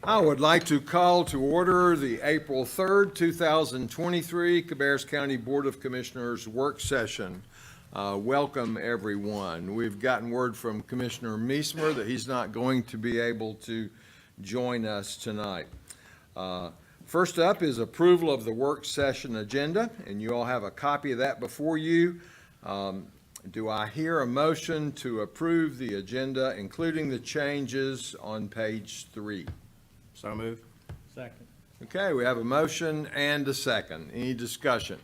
I would like to call to order the April 3rd, 2023 Cabarrus County Board of Commissioners work session. Welcome, everyone. We've gotten word from Commissioner Meismer that he's not going to be able to join us tonight. First up is approval of the work session agenda, and you all have a copy of that before you. Do I hear a motion to approve the agenda, including the changes on page 3? So moved. Second. Okay, we have a motion and a second. Any discussion?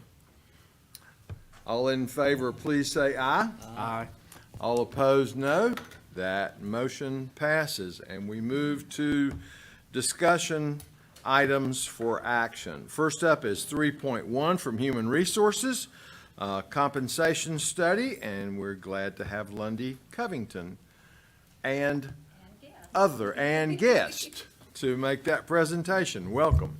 All in favor, please say aye. Aye. All opposed, no. That motion passes, and we move to discussion items for action. First up is 3.1 from Human Resources, compensation study, and we're glad to have Lundy Covington and guest to make that presentation. Welcome.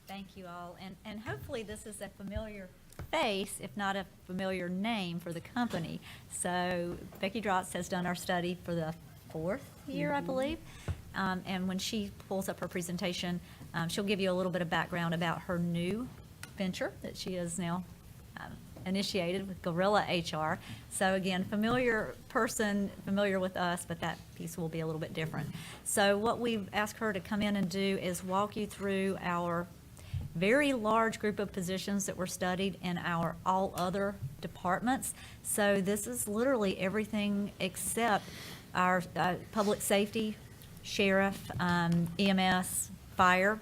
Thank you all, and hopefully this is a familiar face, if not a familiar name for the company. So Becky Drotz has done our study for the 4th year, I believe, and when she pulls up her presentation, she'll give you a little bit of background about her new venture that she has now initiated with Gorilla HR. So again, familiar person, familiar with us, but that piece will be a little bit different. So what we've asked her to come in and do is walk you through our very large group of positions that were studied in our all other departments. So this is literally everything except our public safety, sheriff, EMS, fire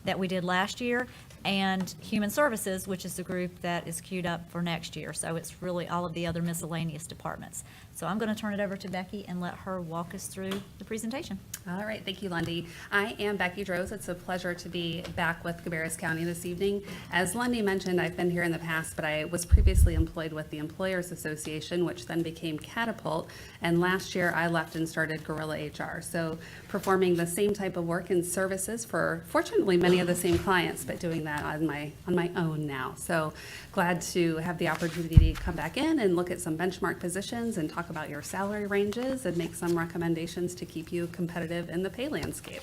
that we did last year, and Human Services, which is the group that is queued up for next year. So it's really all of the other miscellaneous departments. So I'm going to turn it over to Becky and let her walk us through the presentation. All right, thank you, Lundy. I am Becky Drotz. It's a pleasure to be back with Cabarrus County this evening. As Lundy mentioned, I've been here in the past, but I was previously employed with the Employers Association, which then became Catapult, and last year I left and started Gorilla HR. So performing the same type of work and services for, fortunately, many of the same clients, but doing that on my own now. So glad to have the opportunity to come back in and look at some benchmark positions and talk about your salary ranges and make some recommendations to keep you competitive in the pay landscape.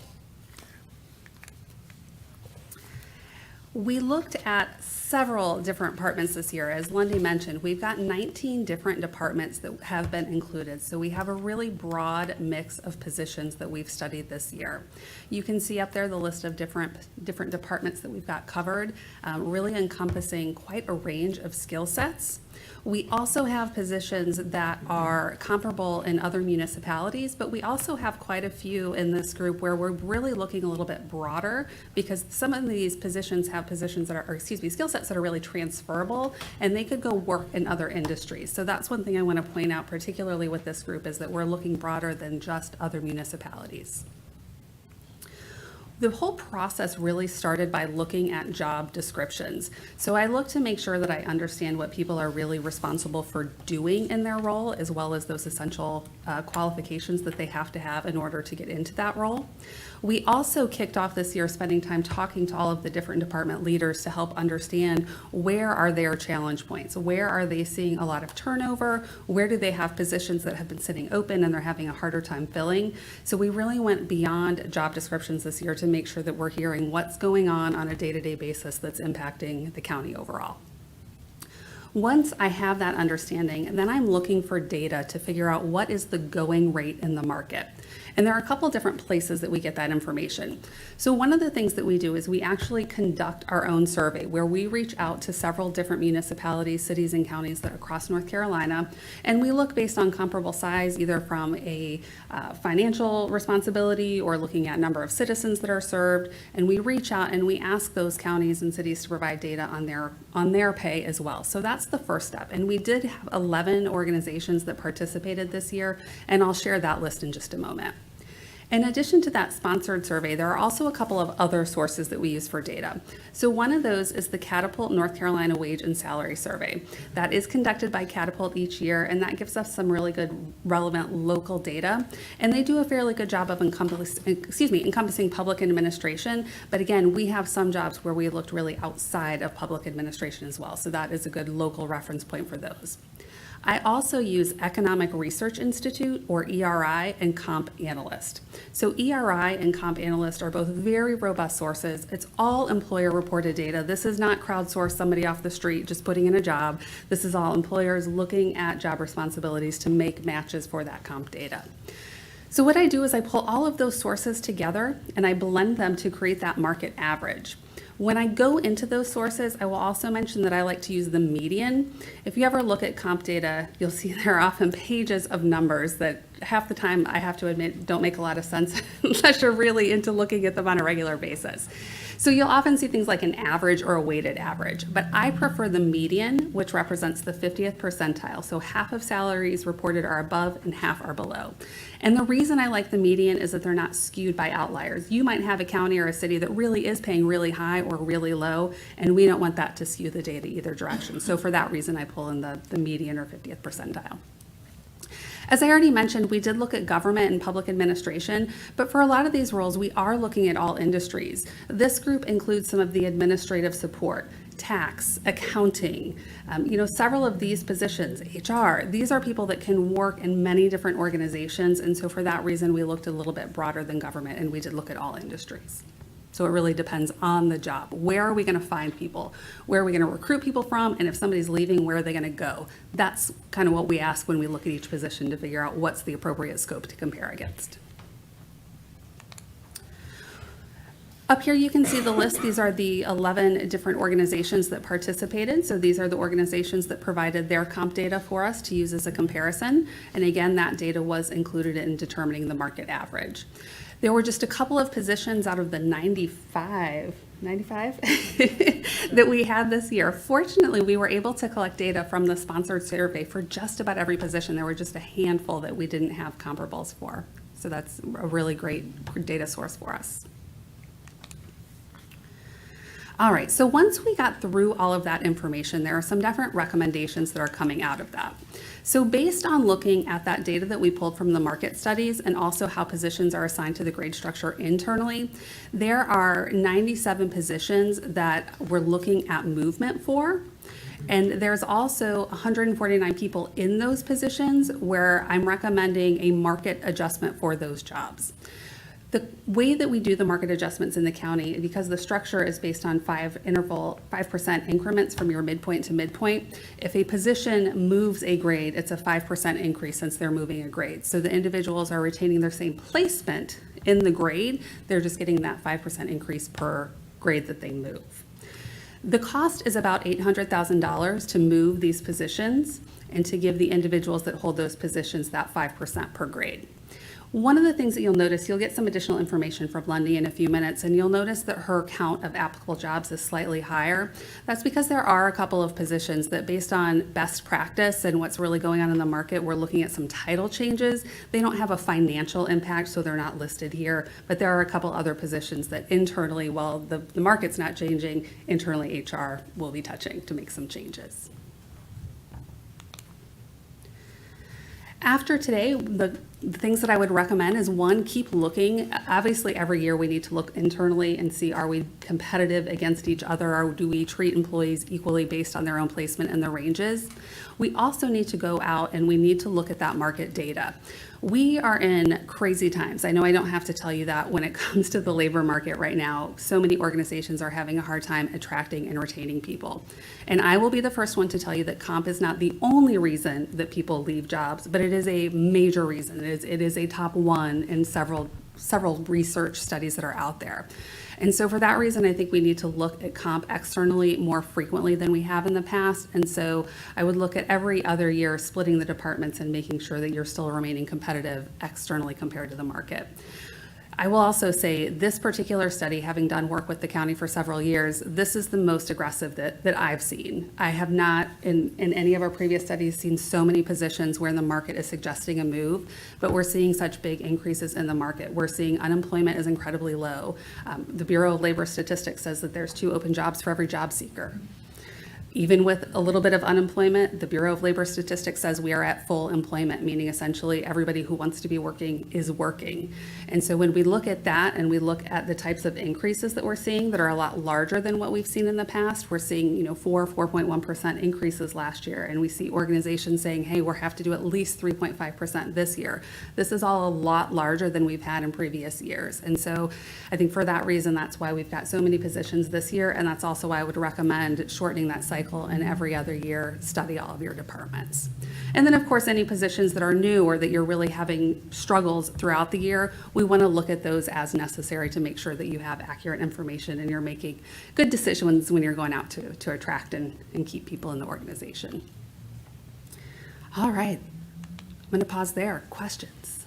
We looked at several different departments this year. As Lundy mentioned, we've got 19 different departments that have been included. So we have a really broad mix of positions that we've studied this year. You can see up there the list of different departments that we've got covered, really encompassing quite a range of skill sets. We also have positions that are comparable in other municipalities, but we also have quite a few in this group where we're really looking a little bit broader, because some of these positions have positions that are, skill sets that are really transferable, and they could go work in other industries. So that's one thing I want to point out, particularly with this group, is that we're looking broader than just other municipalities. The whole process really started by looking at job descriptions. So I look to make sure that I understand what people are really responsible for doing in their role, as well as those essential qualifications that they have to have in order to get into that role. We also kicked off this year spending time talking to all of the different department leaders to help understand where are their challenge points, where are they seeing a lot of turnover, where do they have positions that have been sitting open and they're having a harder time filling. So we really went beyond job descriptions this year to make sure that we're hearing what's going on a day-to-day basis that's impacting the county overall. Once I have that understanding, then I'm looking for data to figure out what is the going rate in the market. And there are a couple different places that we get that information. So one of the things that we do is we actually conduct our own survey where we reach out to several different municipalities, cities, and counties that are across North Carolina, and we look based on comparable size, either from a financial responsibility or looking at number of citizens that are served, and we reach out and we ask those counties and cities to provide data on their pay as well. So that's the first step, and we did have 11 organizations that participated this year, and I'll share that list in just a moment. In addition to that sponsored survey, there are also a couple of other sources that we use for data. So one of those is the Catapult North Carolina Wage and Salary Survey. That is conducted by Catapult each year, and that gives us some really good relevant local data. And they do a fairly good job of encompassing public administration. But again, we have some jobs where we looked really outside of public administration as well. So that is a good local reference point for those. I also use Economic Research Institute, or ERI, and Comp Analyst. So ERI and Comp Analyst are both very robust sources. It's all employer-reported data. This is not crowdsourced somebody off the street just putting in a job. This is all employers looking at job responsibilities to make matches for that comp data. So what I do is I pull all of those sources together and I blend them to create that market average. When I go into those sources, I will also mention that I like to use the median. If you ever look at comp data, you'll see there are often pages of numbers that half the time, I have to admit, don't make a lot of sense unless you're really into looking at them on a regular basis. So you'll often see things like an average or a weighted average, but I prefer the median, which represents the 50th percentile. So half of salaries reported are above and half are below. And the reason I like the median is that they're not skewed by outliers. You might have a county or a city that really is paying really high or really low, and we don't want that to skew the data either direction. So for that reason, I pull in the median or 50th percentile. As I already mentioned, we did look at government and public administration, but for a lot of these roles, we are looking at all industries. This group includes some of the administrative support, tax, accounting, several of these positions, HR. These are people that can work in many different organizations, and so for that reason, we looked a little bit broader than government, and we did look at all industries. So it really depends on the job. Where are we going to find people? Where are we going to recruit people from? And if somebody's leaving, where are they going to go? That's kind of what we ask when we look at each position to figure out what's the appropriate scope to compare against. Up here you can see the list. These are the 11 different organizations that participated. So these are the organizations that provided their comp data for us to use as a comparison. And again, that data was included in determining the market average. There were just a couple of positions out of the 95 that we had this year. Fortunately, we were able to collect data from the sponsored survey for just about every position. There were just a handful that we didn't have comparables for. So that's a really great data source for us. All right, so once we got through all of that information, there are some different recommendations that are coming out of that. So based on looking at that data that we pulled from the market studies and also how positions are assigned to the grade structure internally, there are 97 positions that we're looking at movement for. And there's also 149 people in those positions where I'm recommending a market adjustment for those jobs. The way that we do the market adjustments in the county, because the structure is based on 5% increments from your midpoint to midpoint, if a position moves a grade, it's a 5% increase since they're moving a grade. So the individuals are retaining their same placement in the grade, they're just getting that 5% increase per grade that they move. The cost is about $800,000 to move these positions and to give the individuals that hold those positions that 5% per grade. One of the things that you'll notice, you'll get some additional information from Lundy in a few minutes, and you'll notice that her count of applicable jobs is slightly higher. That's because there are a couple of positions that, based on best practice and what's really going on in the market, we're looking at some title changes. They don't have a financial impact, so they're not listed here, but there are a couple other positions that internally, while the market's not changing, internally HR will be touching to make some changes. After today, the things that I would recommend is, one, keep looking. Obviously, every year we need to look internally and see, are we competitive against each other, or do we treat employees equally based on their own placement and the ranges? We also need to go out and we need to look at that market data. We are in crazy times. I know I don't have to tell you that when it comes to the labor market right now. So many organizations are having a hard time attracting and retaining people. And I will be the first one to tell you that comp is not the only reason that people leave jobs, but it is a major reason. It is a top one in several research studies that are out there. And so for that reason, I think we need to look at comp externally more frequently than we have in the past. And so I would look at every other year splitting the departments and making sure that you're still remaining competitive externally compared to the market. I will also say this particular study, having done work with the county for several years, this is the most aggressive that I've seen. I have not, in any of our previous studies, seen so many positions where the market is suggesting a move, but we're seeing such big increases in the market. We're seeing unemployment is incredibly low. The Bureau of Labor Statistics says that there's 2 open jobs for every job seeker. Even with a little bit of unemployment, the Bureau of Labor Statistics says we are at full employment, meaning essentially everybody who wants to be working is working. And so when we look at that and we look at the types of increases that we're seeing that are a lot larger than what we've seen in the past, we're seeing, 4.1% increases last year. And we see organizations saying, hey, we'll have to do at least 3.5% this year. This is all a lot larger than we've had in previous years. And so I think for that reason, that's why we've got so many positions this year. And that's also why I would recommend shortening that cycle and every other year study all of your departments. And then of course, any positions that are new or that you're really having struggles throughout the year, we want to look at those as necessary to make sure that you have accurate information and you're making good decisions when you're going out to attract and keep people in the organization. All right, I'm going to pause there. Questions?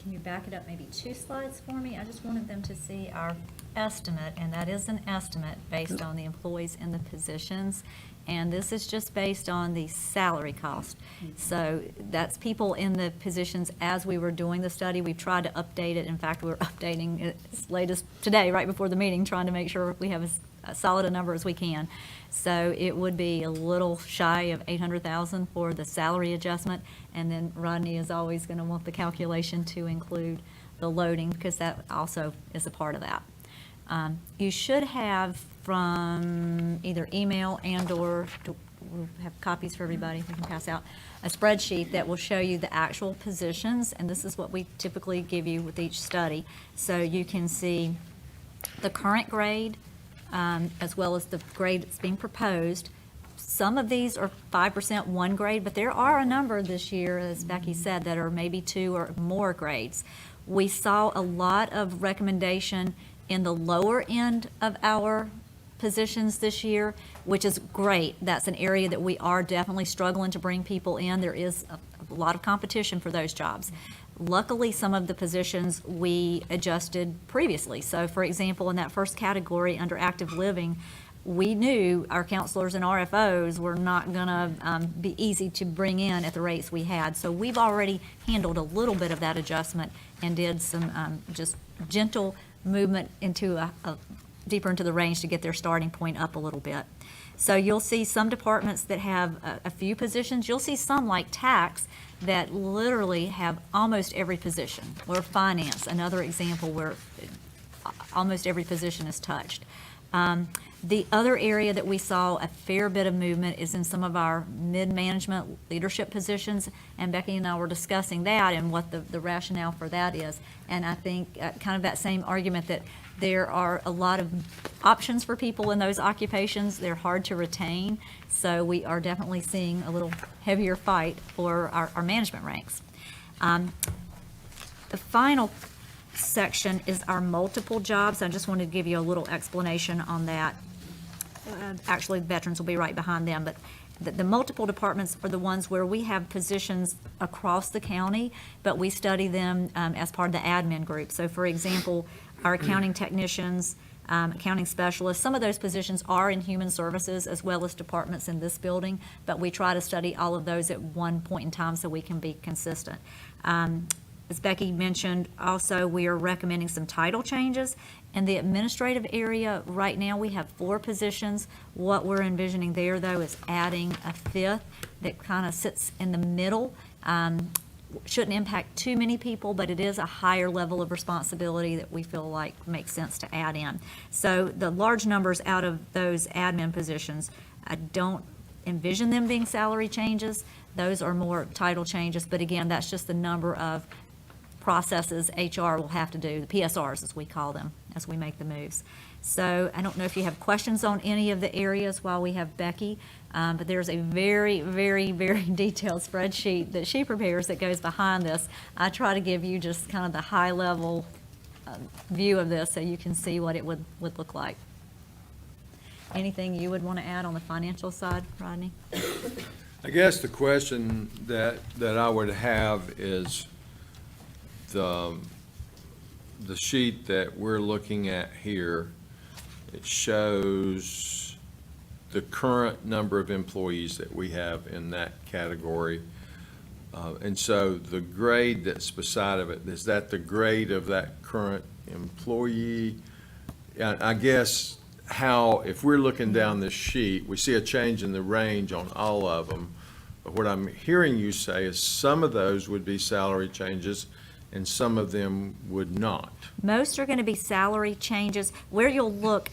Can you back it up maybe 2 slides for me? I just wanted them to see our estimate, and that is an estimate based on the employees in the positions. And this is just based on the salary cost. So that's people in the positions as we were doing the study. We've tried to update it. In fact, we're updating it as late as today, right before the meeting, trying to make sure we have as solid a number as we can. So it would be a little shy of 800,000 for the salary adjustment. And then Rodney is always going to want the calculation to include the loading, because that also is a part of that. You should have from either email and/or we'll have copies for everybody we can pass out, a spreadsheet that will show you the actual positions, and this is what we typically give you with each study. So you can see the current grade as well as the grade that's being proposed. Some of these are 5% one grade, but there are a number this year, as Becky said, that are maybe 2 or more grades. We saw a lot of recommendation in the lower end of our positions this year, which is great. That's an area that we are definitely struggling to bring people in. There is a lot of competition for those jobs. Luckily, some of the positions we adjusted previously. So for example, in that first category under active living, we knew our counselors and RFOs were not gonna be easy to bring in at the rates we had. So we've already handled a little bit of that adjustment and did some just gentle movement into a deeper into the range to get their starting point up a little bit. So you'll see some departments that have a few positions. You'll see some like tax that literally have almost every position, or finance, another example where almost every position is touched. The other area that we saw a fair bit of movement is in some of our mid-management leadership positions, and Becky and I were discussing that and what the rationale for that is. And I think kind of that same argument that there are a lot of options for people in those occupations. They're hard to retain, so we are definitely seeing a little heavier fight for our management ranks. The final section is our multiple jobs. I just wanted to give you a little explanation on that. Actually, veterans will be right behind them, but the multiple departments are the ones where we have positions across the county, but we study them as part of the admin group. So for example, our accounting technicians, accounting specialists, some of those positions are in human services as well as departments in this building, but we try to study all of those at one point in time so we can be consistent. As Becky mentioned, also we are recommending some title changes. In the administrative area, right now we have 4 positions. What we're envisioning there, though, is adding a 5th that kind of sits in the middle. Shouldn't impact too many people, but it is a higher level of responsibility that we feel like makes sense to add in. So the large numbers out of those admin positions, I don't envision them being salary changes. Those are more title changes, but again, that's just the number of processes HR will have to do, the PSRs as we call them, as we make the moves. So I don't know if you have questions on any of the areas while we have Becky, but there's a very, very, very detailed spreadsheet that she prepares that goes behind this. I try to give you just kind of the high level view of this so you can see what it would look like. Anything you would want to add on the financial side, Rodney? I guess the question that I would have is the sheet that we're looking at here. It shows the current number of employees that we have in that category. And so the grade that's beside of it, is that the grade of that current employee? I guess how, if we're looking down this sheet, we see a change in the range on all of them. But what I'm hearing you say is some of those would be salary changes and some of them would not. Most are going to be salary changes. Where you'll look,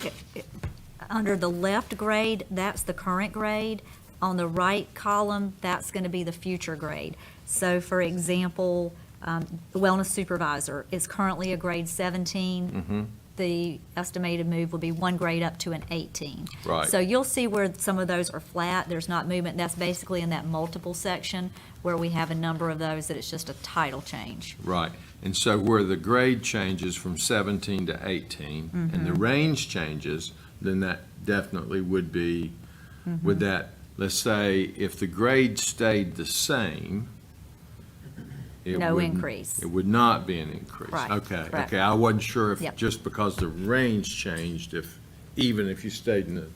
under the left grade, that's the current grade. On the right column, that's going to be the future grade. So for example, the wellness supervisor is currently a grade 17. The estimated move will be one grade up to an 18. Right. So you'll see where some of those are flat, there's not movement. That's basically in that multiple section where we have a number of those that it's just a title change. Right. And so where the grade changes from 17 to 18 and the range changes, then that definitely would be, would that, let's say, if the grade stayed the same, it No wouldn't- increase. It would not be an increase. Right, Okay, correct. okay. I wasn't sure if, Yep. just because the range changed, even if you stayed in the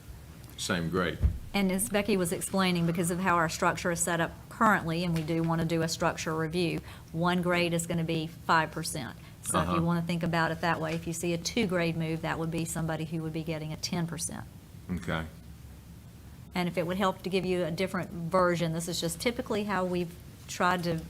same grade. And as Becky was explaining, because of how our structure is set up currently, and we do want to do a structure review, one grade is going to be 5%. So if you want to think about it that way, if you see a two-grade move, that would be somebody who would be getting a 10%. Okay. And if it would help to give you a different version, this is just typically how we've tried to,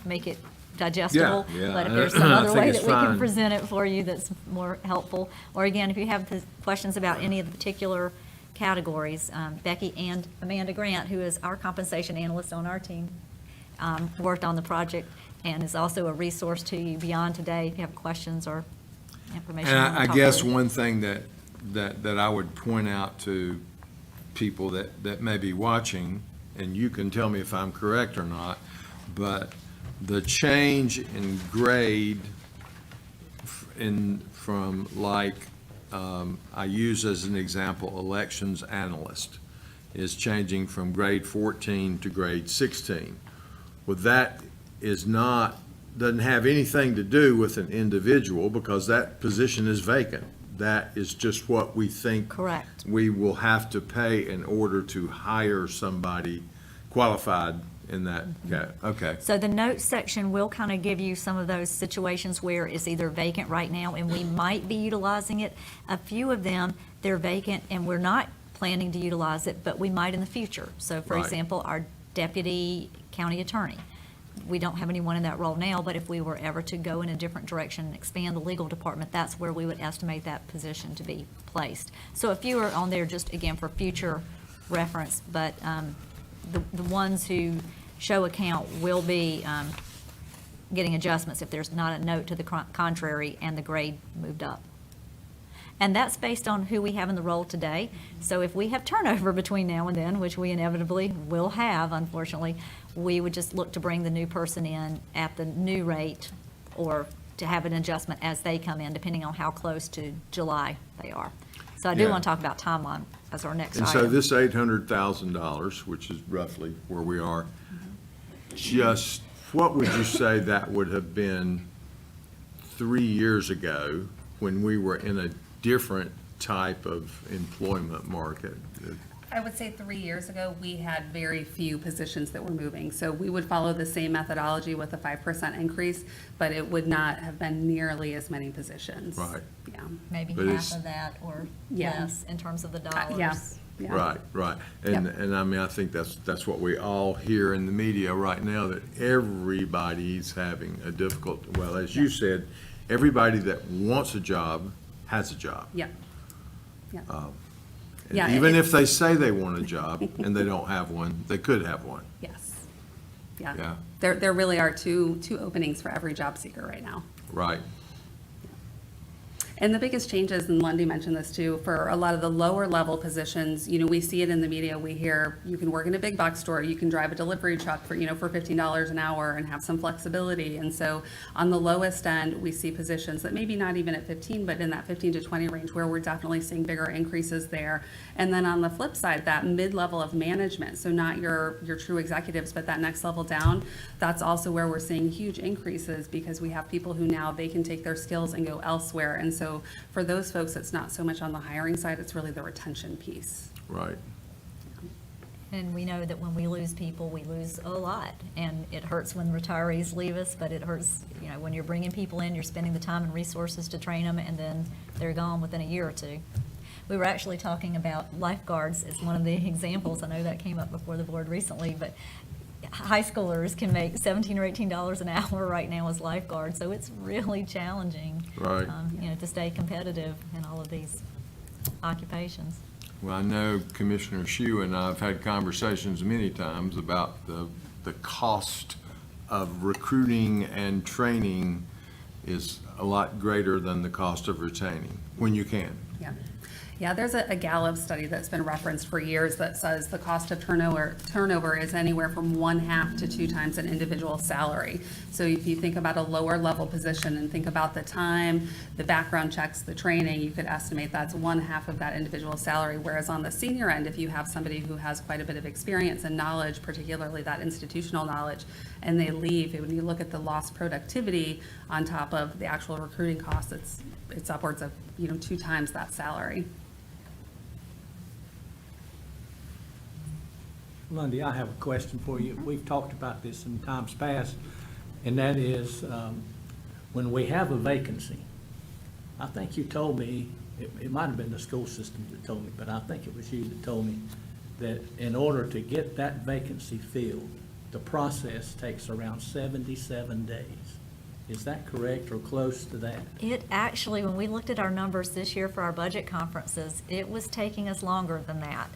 make it digestible. Yeah, But if I- there's some I other think way it's that we can fine. present it for you that's more helpful. Or again, if you have the questions about any of the particular categories, Becky and Amanda Grant, who is our compensation analyst on our team, worked on the project and is also a resource to you beyond today if you have questions or information. And you wanna I talk guess through. one thing that I would point out to people that may be watching, and you can tell me if I'm correct or not, but the change in grade from I use as an example, elections analyst is changing from grade 14 to grade 16. Well, that doesn't have anything to do with an individual because that position is vacant. That is just what we think. Correct. We will have to pay in order to hire somebody qualified in that. Okay. So the notes section will kind of give you some of those situations where it's either vacant right now and we might be utilizing it. A few of them, they're vacant and we're not planning to utilize it, but we might in the future. So for Right. example, our deputy county attorney. We don't have anyone in that role now, but if we were ever to go in a different direction and expand the legal department, that's where we would estimate that position to be placed. So a few are on there just, again, for future reference, but the ones who show account will be getting adjustments if there's not a note to the contrary and the grade moved up. And that's based on who we have in the role today. So if we have turnover between now and then, which we inevitably will have, unfortunately, we would just look to bring the new person in at the new rate or to have an adjustment as they come in, depending on how close to July they are. So I do Yeah. want to talk about timeline as our next And item. so this $800,000, which is roughly where we are, just what would you say that would have been 3 years ago when we were in a different type of employment market? I would say 3 years ago, we had very few positions that were moving. So we would follow the same methodology with a 5% increase, but it would not have been nearly as many positions. Right. Yeah. Maybe But half it's- of that or Yeah. less in terms of the dollars. Yeah. Yeah. Right, right. And, Yep. and I mean, I think that's what we all hear in the media right now, that everybody's having a difficult, well, as you said, everybody that wants a job has a job. Yeah. Yeah. And Yeah, even it- if they say they want a job and they don't have one, they could have one. Yes. Yeah. Yeah. There really are two openings for every job seeker right now. Right, And the biggest changes, and Lundy mentioned this too, for a lot of the lower level positions, we see it in the media, we hear, you can work in a big box store, you can drive a delivery truck for, for $15 an hour and have some flexibility. And so on the lowest end, we see positions that maybe not even at 15, but in that 15 to 20 range where we're definitely seeing bigger increases there. And then on the flip side, that mid-level of management, so not your true executives, but that next level down, that's also where we're seeing huge increases because we have people who now they can take their skills and go elsewhere. And so for those folks, it's not so much on the hiring side, it's really the retention piece. right. And we know that when we lose people, we lose a lot. And it hurts when retirees leave us, but it hurts, when you're bringing people in, you're spending the time and resources to train them, and then they're gone within a year or two. We were actually talking about lifeguards as one of the examples. I know that came up before the board recently, but high schoolers can make $17 or $18 an hour right now as lifeguards, so it's really challenging. Right. To stay competitive in all of these occupations. Well, I know Commissioner Shue and I have had conversations many times about the cost of recruiting and training is a lot greater than the cost of retaining, when you can. Yeah. Yeah, there's a Gallup study that's been referenced for years that says the cost of turnover is anywhere from 1/2 to 2 times an individual salary. So if you think about a lower level position and think about the time, the background checks, the training, you could estimate that's 1/2 of that individual salary. Whereas on the senior end, if you have somebody who has quite a bit of experience and knowledge, particularly that institutional knowledge, and they leave, when you look at the lost productivity on top of the actual recruiting costs, it's upwards of 2 times that salary. Lundy, I have a question for you. We've talked about this in times past, and that is, when we have a vacancy, I think you told me, it might have been the school system that told me, but I think it was you that told me that in order to get that vacancy filled, the process takes around 77 days. Is that correct or close to that? It actually, when we looked at our numbers this year for our budget conferences, it was taking us longer than that.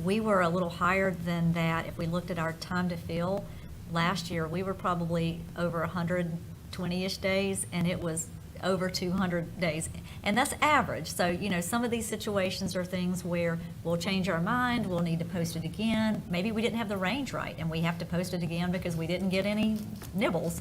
We were a little higher than that. If we looked at our time to fill last year, we were probably over 120-ish days, and it was over 200 days. And that's average. So, some of these situations are things where we'll change our mind, we'll need to post it again. Maybe we didn't have the range right, and we have to post it again because we didn't get any nibbles.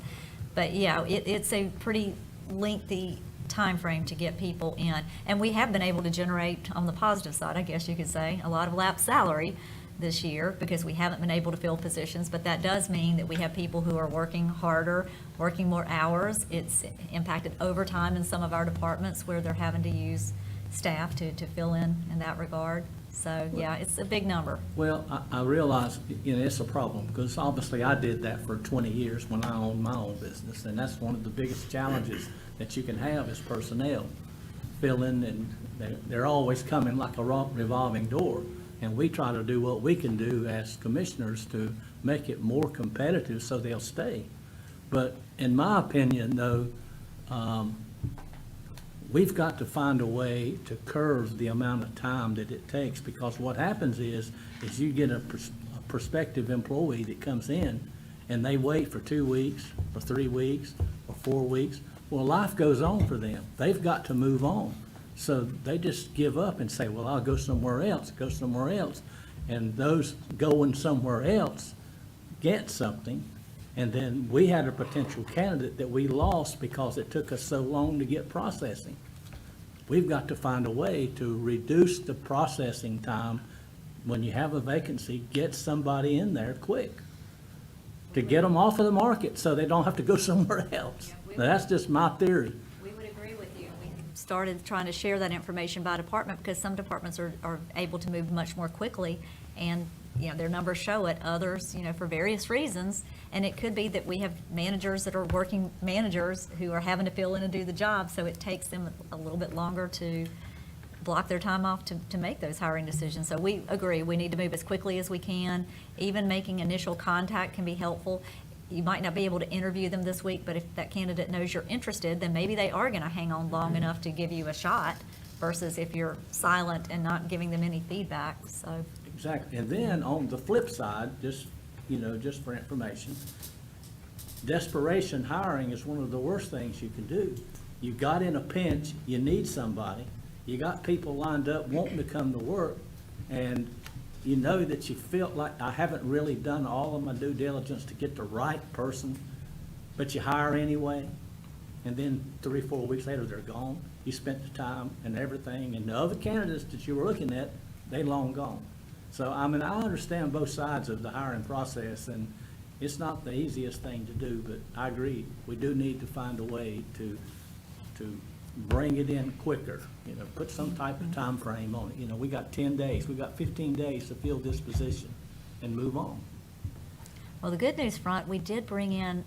But yeah, it's a pretty lengthy time frame to get people in. And we have been able to generate, on the positive side, I guess you could say, a lot of lapsed salary this year because we haven't been able to fill positions. But that does mean that we have people who are working harder, working more hours. It's impacted overtime in some of our departments where they're having to use staff to fill in that regard. So, yeah, it's a big number. Well, I realize, it's a problem, because obviously I did that for 20 years when I owned my own business, and that's one of the biggest challenges that you can have is personnel. Filling, and they're always coming like a revolving door, and we try to do what we can do as commissioners to make it more competitive so they'll stay. But in my opinion, though, we've got to find a way to curve the amount of time that it takes, because what happens is you get a prospective employee that comes in and they wait for 2 weeks, or 3 weeks, or 4 weeks. Well, life goes on for them. They've got to move on. So they just give up and say, well, I'll go somewhere else, And those going somewhere else get something. And then we had a potential candidate that we lost because it took us so long to get processing. We've got to find a way to reduce the processing time. When you have a vacancy, get somebody in there quick to get them off of the market so they don't have to go somewhere else. Now, that's just my theory. We would agree with you. We started trying to share that information by department because some departments are able to move much more quickly, and their numbers show it. Others, for various reasons, and it could be that we have managers that are working managers who are having to fill in and do the job, so it takes them a little bit longer to block their time off to make those hiring decisions. So we agree, we need to move as quickly as we can. Even making initial contact can be helpful. You might not be able to interview them this week, but if that candidate knows you're interested, then maybe they are going to hang on long enough to give you a shot versus if you're silent and not giving them any feedback. So Exactly. And then on the flip side, just for information, desperation hiring is one of the worst things you can do. You got in a pinch, you need somebody, you got people lined up wanting to come to work, and you know that you feel like I haven't really done all of my due diligence to get the right person, but you hire anyway, and then 3 or 4 weeks later they're gone. You spent the time and everything, and the other candidates that you were looking at, they long gone. So, I understand both sides of the hiring process, and it's not the easiest thing to do, but I agree. We do need to find a way to bring it in quicker, put some type of time frame on it. We got 10 days, we got 15 days to fill this position and move on. Well, the good news front, we did bring in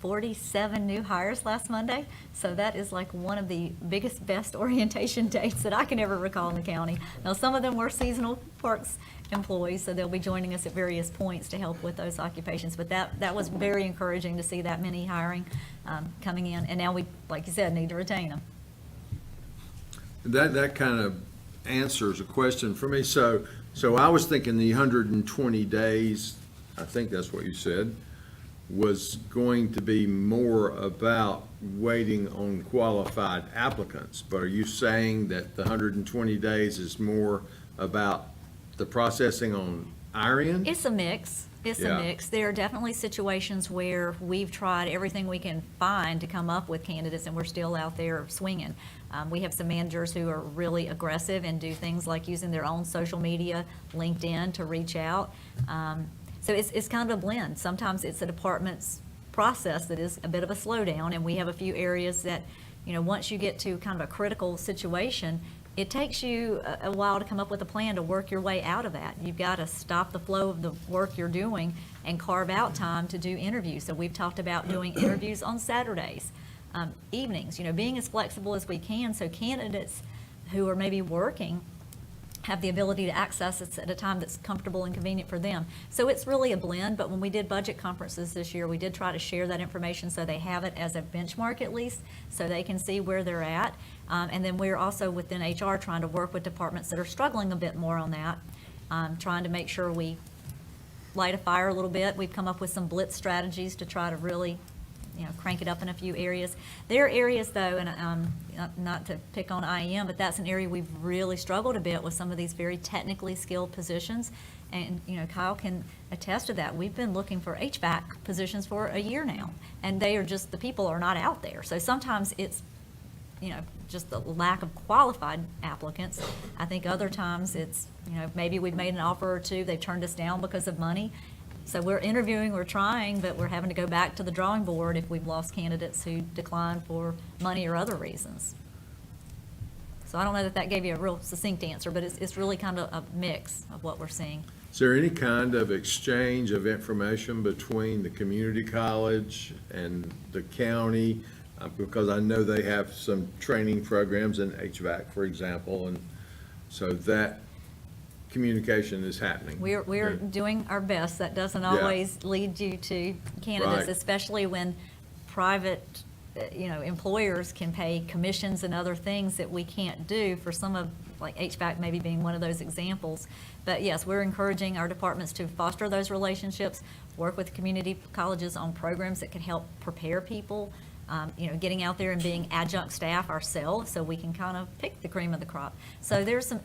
47 new hires last Monday, so that is like one of the biggest, best orientation dates that I can ever recall in the county. Now, some of them were seasonal parks employees, so they'll be joining us at various points to help with those occupations, but that was very encouraging to see that many hiring coming in, and now we, like you said, need to retain them. That kind of answers a question for me. So I was thinking the 120 days, I think that's what you said, was going to be more about waiting on qualified applicants. But are you saying that the 120 days is more about the processing on our end? It's a mix. It's Yeah. a mix. There are definitely situations where we've tried everything we can find to come up with candidates, and we're still out there swinging. We have some managers who are really aggressive and do things like using their own social media, LinkedIn, to reach out. So it's kind of a blend. Sometimes it's a department's process that is a bit of a slowdown, and we have a few areas that, once you get to kind of a critical situation, it takes you a while to come up with a plan to work your way out of that. You've got to stop the flow of the work you're doing and carve out time to do interviews. So we've talked about doing interviews on Saturdays, evenings, being as flexible as we can so candidates who are maybe working have the ability to access it at a time that's comfortable and convenient for them. So it's really a blend, but when we did budget conferences this year, we did try to share that information so they have it as a benchmark at least, so they can see where they're at. And then we're also within HR trying to work with departments that are struggling a bit more on that, trying to make sure we light a fire a little bit. We've come up with some blitz strategies to try to really crank it up in a few areas. There are areas though, and not to pick on IEM, but that's an area we've really struggled a bit with some of these very technically skilled positions. And, Kyle can attest to that. We've been looking for HVAC positions for a year now, and the people are not out there. So sometimes it's, just the lack of qualified applicants. I think other times it's, maybe we've made an offer or two, they've turned us down because of money. So we're interviewing, we're trying, but we're having to go back to the drawing board if we've lost candidates who decline for money or other reasons. So I don't know that gave you a real succinct answer, but it's really kind of a mix of what we're seeing. Is there any kind of exchange of information between the community college and the county? Because I know they have some training programs in HVAC, for example, and so that communication is happening. We're doing our best. That doesn't Yeah. always lead you to candidates, Right. especially when private, employers can pay commissions and other things that we can't do for some of, like HVAC maybe being one of those examples. But yes, we're encouraging our departments to foster those relationships, work with community colleges on programs that can help prepare people, getting out there and being adjunct staff ourselves so we can kind of pick the cream of the crop. So there's some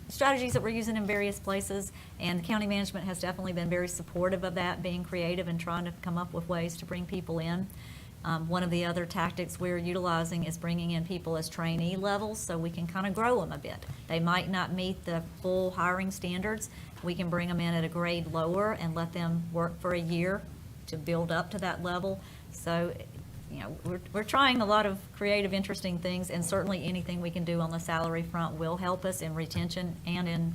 strategies that we're using in various places, and county management has definitely been very supportive of that, being creative and trying to come up with ways to bring people in. One of the other tactics we're utilizing is bringing in people as trainee levels so we can kind of grow them a bit. They might not meet the full hiring standards. We can bring them in at a grade lower and let them work for a year to build up to that level. So we're trying a lot of creative, interesting things, and certainly anything we can do on the salary front will help us in retention and in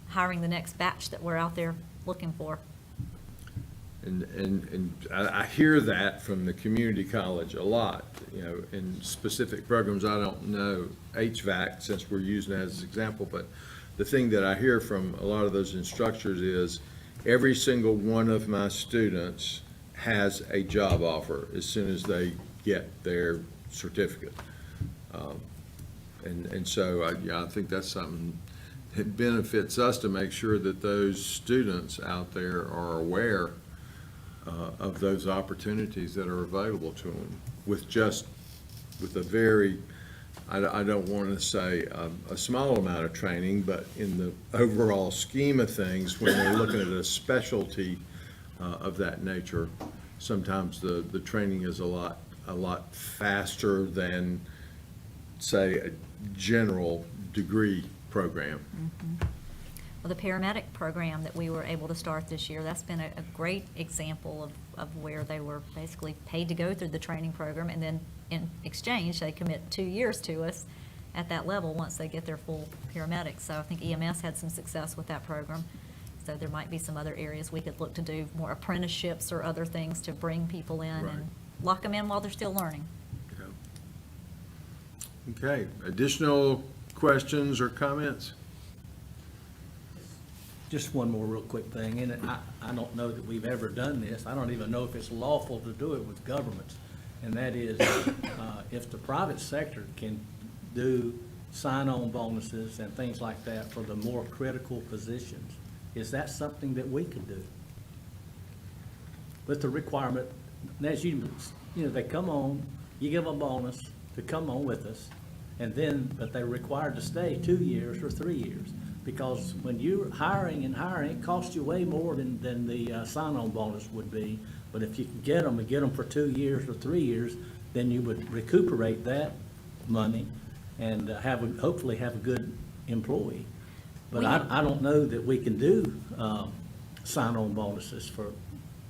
hiring the next batch that we're out there looking for. And I hear that from the community college a lot, in specific programs. I don't know HVAC since we're using it as an example, but the thing that I hear from a lot of those instructors is every single one of my students has a job offer as soon as they get their certificate. And so I think that's something that benefits us to make sure that those students out there are aware of those opportunities that are available to them with a very, I don't want to say a small amount of training, but in the overall scheme of things, when they're looking at a specialty of that nature, sometimes the training is a lot faster than, say, a general degree program. or the paramedic program that we were able to start this year. That's been a great example of where they were basically paid to go through the training program, and then in exchange, they commit 2 years to us at that level once they get their full paramedics. So I think EMS had some success with that program. So there might be some other areas we could look to do more apprenticeships or other things to bring people in Right. and lock them in while they're still learning. Okay, additional questions or comments? Just one more real quick thing, and I don't know that we've ever done this. I don't even know if it's lawful to do it with governments. And that is, if the private sector can do sign-on bonuses and things like that for the more critical positions, is that something that we could do? With the requirement, as you know, they come on, you give them a bonus to come on with us, and then, but they're required to stay 2 years or 3 years. Because when you're hiring, it costs you way more than the sign-on bonus would be. But if you can get them and get them for 2 years or 3 years, then you would recuperate that money and hopefully have a good employee. But I don't know that we can do sign-on bonuses for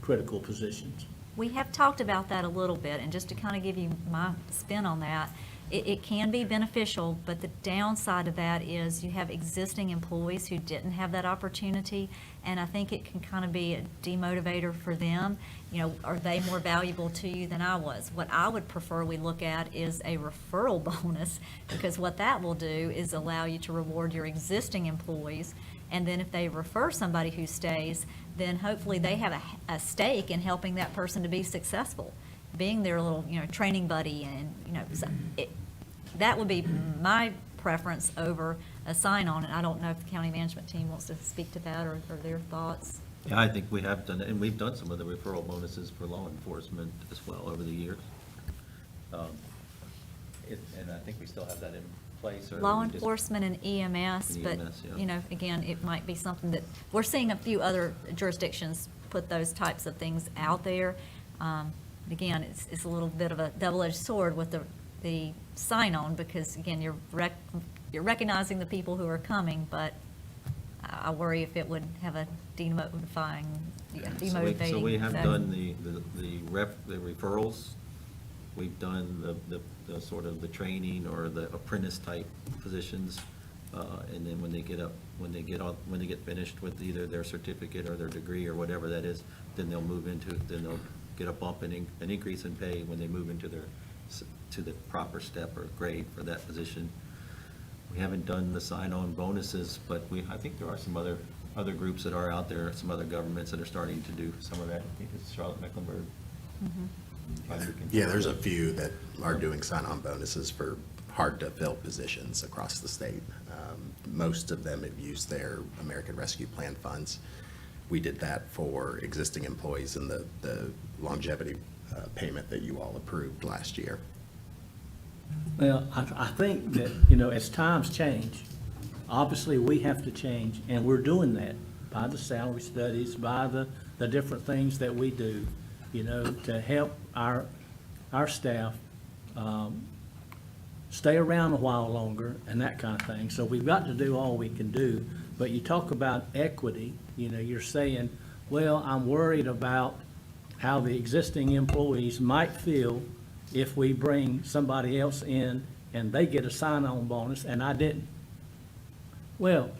critical positions. We have talked about that a little bit, and just to kind of give you my spin on that, it can be beneficial, but the downside of that is you have existing employees who didn't have that opportunity, and I think it can kind of be a demotivator for them. You know, are they more valuable to you than I was? What I would prefer we look at is a referral bonus, because what that will do is allow you to reward your existing employees, and then if they refer somebody who stays, then hopefully they have a stake in helping that person to be successful, being their little, training buddy, and, so that would be my preference over a sign-on, and I don't know if the county management team wants to speak to that or their thoughts. Yeah, I think we have done it, and we've done some of the referral bonuses for law enforcement as well over the years. And I think we still have that in place. Or Law we just- enforcement and EMS, but, EMS, yeah. Again, it might be something that, we're seeing a few other jurisdictions put those types of things out there. Again, it's a little bit of a double-edged sword with the sign-on, because, again, you're recognizing the people who are coming, but I worry if it would have a demotivating. So we have done the referrals. We've done the sort of the training or the apprentice type positions. And then when they get finished with either their certificate or their degree or whatever that is, then they'll get a bump and an increase in pay when they move into to the proper step or grade for that position. We haven't done the sign-on bonuses, but I think there are some other groups that are out there, some other governments that are starting to do some of that. I think it's Charlotte-Mecklenburg. Yeah, there's a few that are doing sign-on bonuses for hard-to-fill positions across the state. Most of them have used their American Rescue Plan funds. We did that for existing employees in the longevity payment that you all approved last year. Well, I think that, as times change, obviously we have to change, and we're doing that by the salary studies, by the different things that we do, to help our staff stay around a while longer and that kind of thing. So we've got to do all we can do. But you talk about equity, you're saying, well, I'm worried about how the existing employees might feel if we bring somebody else in and they get a sign-on bonus and I didn't. Well,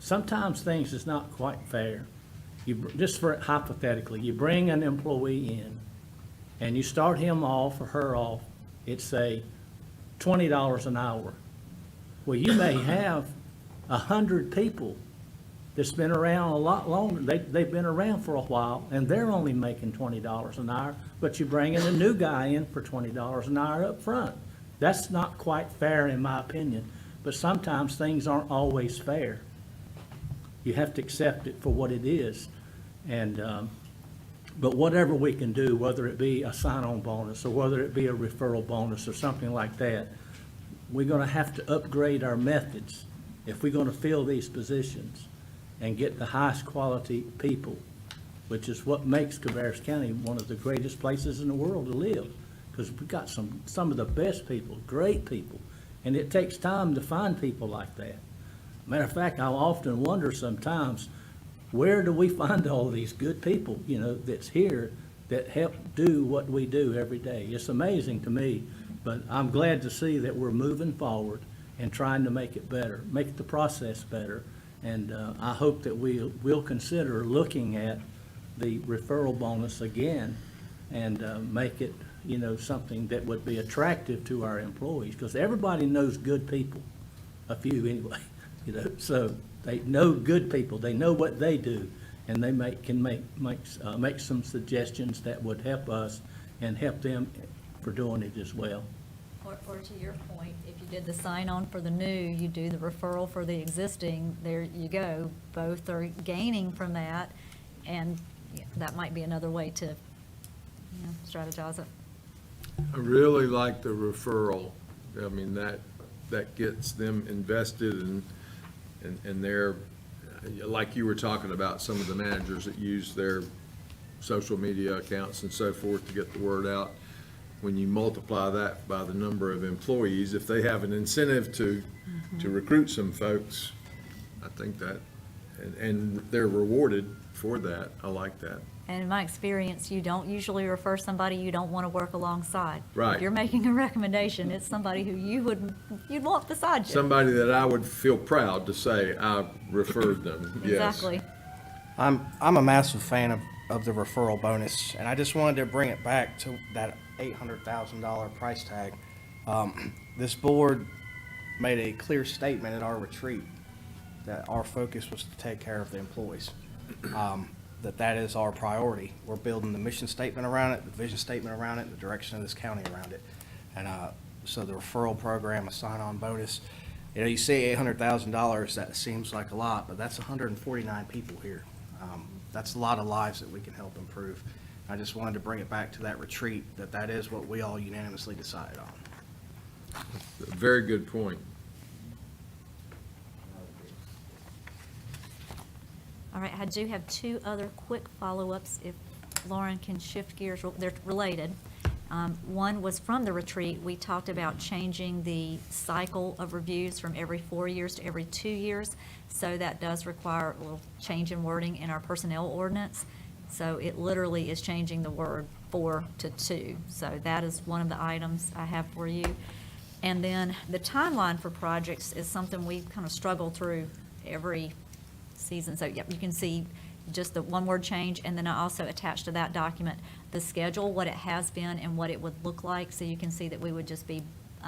sometimes things is not quite fair. Just for hypothetically, you bring an employee in and you start him off or her off, it's say $20 an hour. Well, you may have 100 people that's been around a lot longer. They've been around for a while, and they're only making $20 an hour, but you're bringing a new guy in for $20 an hour up front. That's not quite fair, in my opinion, but sometimes things aren't always fair. You have to accept it for what it is. And, but whatever we can do, whether it be a sign-on bonus or whether it be a referral bonus or something like that, we're going to have to upgrade our methods if we're going to fill these positions and get the highest quality people, which is what makes Cabarrus County one of the greatest places in the world to live, because we've got some of the best people, great people, and it takes time to find people like that. Matter of fact, I often wonder sometimes, where do we find all these good people, that's here that help do what we do every day? It's amazing to me, but I'm glad to see that we're moving forward and trying to make it better, make the process better. And I hope that we'll consider looking at the referral bonus again and make it, something that would be attractive to our employees, because everybody knows good people, a few anyway, so they know good people, they know what they do, and they can make some suggestions that would help us and help them for doing it as well. Or to your point, if you did the sign-on for the new, you do the referral for the existing, there you go. Both are gaining from that, and that might be another way to, strategize it. I really like the referral. I mean, that gets them invested and they're, like you were talking about, some of the managers that use their social media accounts and so forth to get the word out. When you multiply that by the number of employees, if they have an incentive to recruit some folks, I think that, and they're rewarded for that. I like that. And in my experience, you don't usually refer somebody you don't want to work alongside. Right. If you're making a recommendation, it's somebody who you'd want beside you. Somebody that I would feel proud to say I referred them, yes. Exactly. I'm a massive fan of the referral bonus, and I just wanted to bring it back to that $800,000 price tag. This board made a clear statement at our retreat that our focus was to take care of the employees. That is our priority. We're building the mission statement around it, the vision statement around it, the direction of this county around it. And so the referral program, a sign-on bonus, you say $800,000, that seems like a lot, but that's 149 people here. That's a lot of lives that we can help improve. I just wanted to bring it back to that retreat, that is what we all unanimously decided on. Very good point. All right, I do have two other quick follow-ups, if Lauren can shift gears. They're related. One was from the retreat. We talked about changing the cycle of reviews from every 4 years to every 2 years. So that does require a little change in wording in our personnel ordinance. So it literally is changing the word 4 to 2. So that is one of the items I have for you. And then the timeline for projects is something we kind of struggle through every season. So yep, you can see just the one word change, and then I also attached to that document the schedule, what it has been and what it would look like. So you can see that we would just be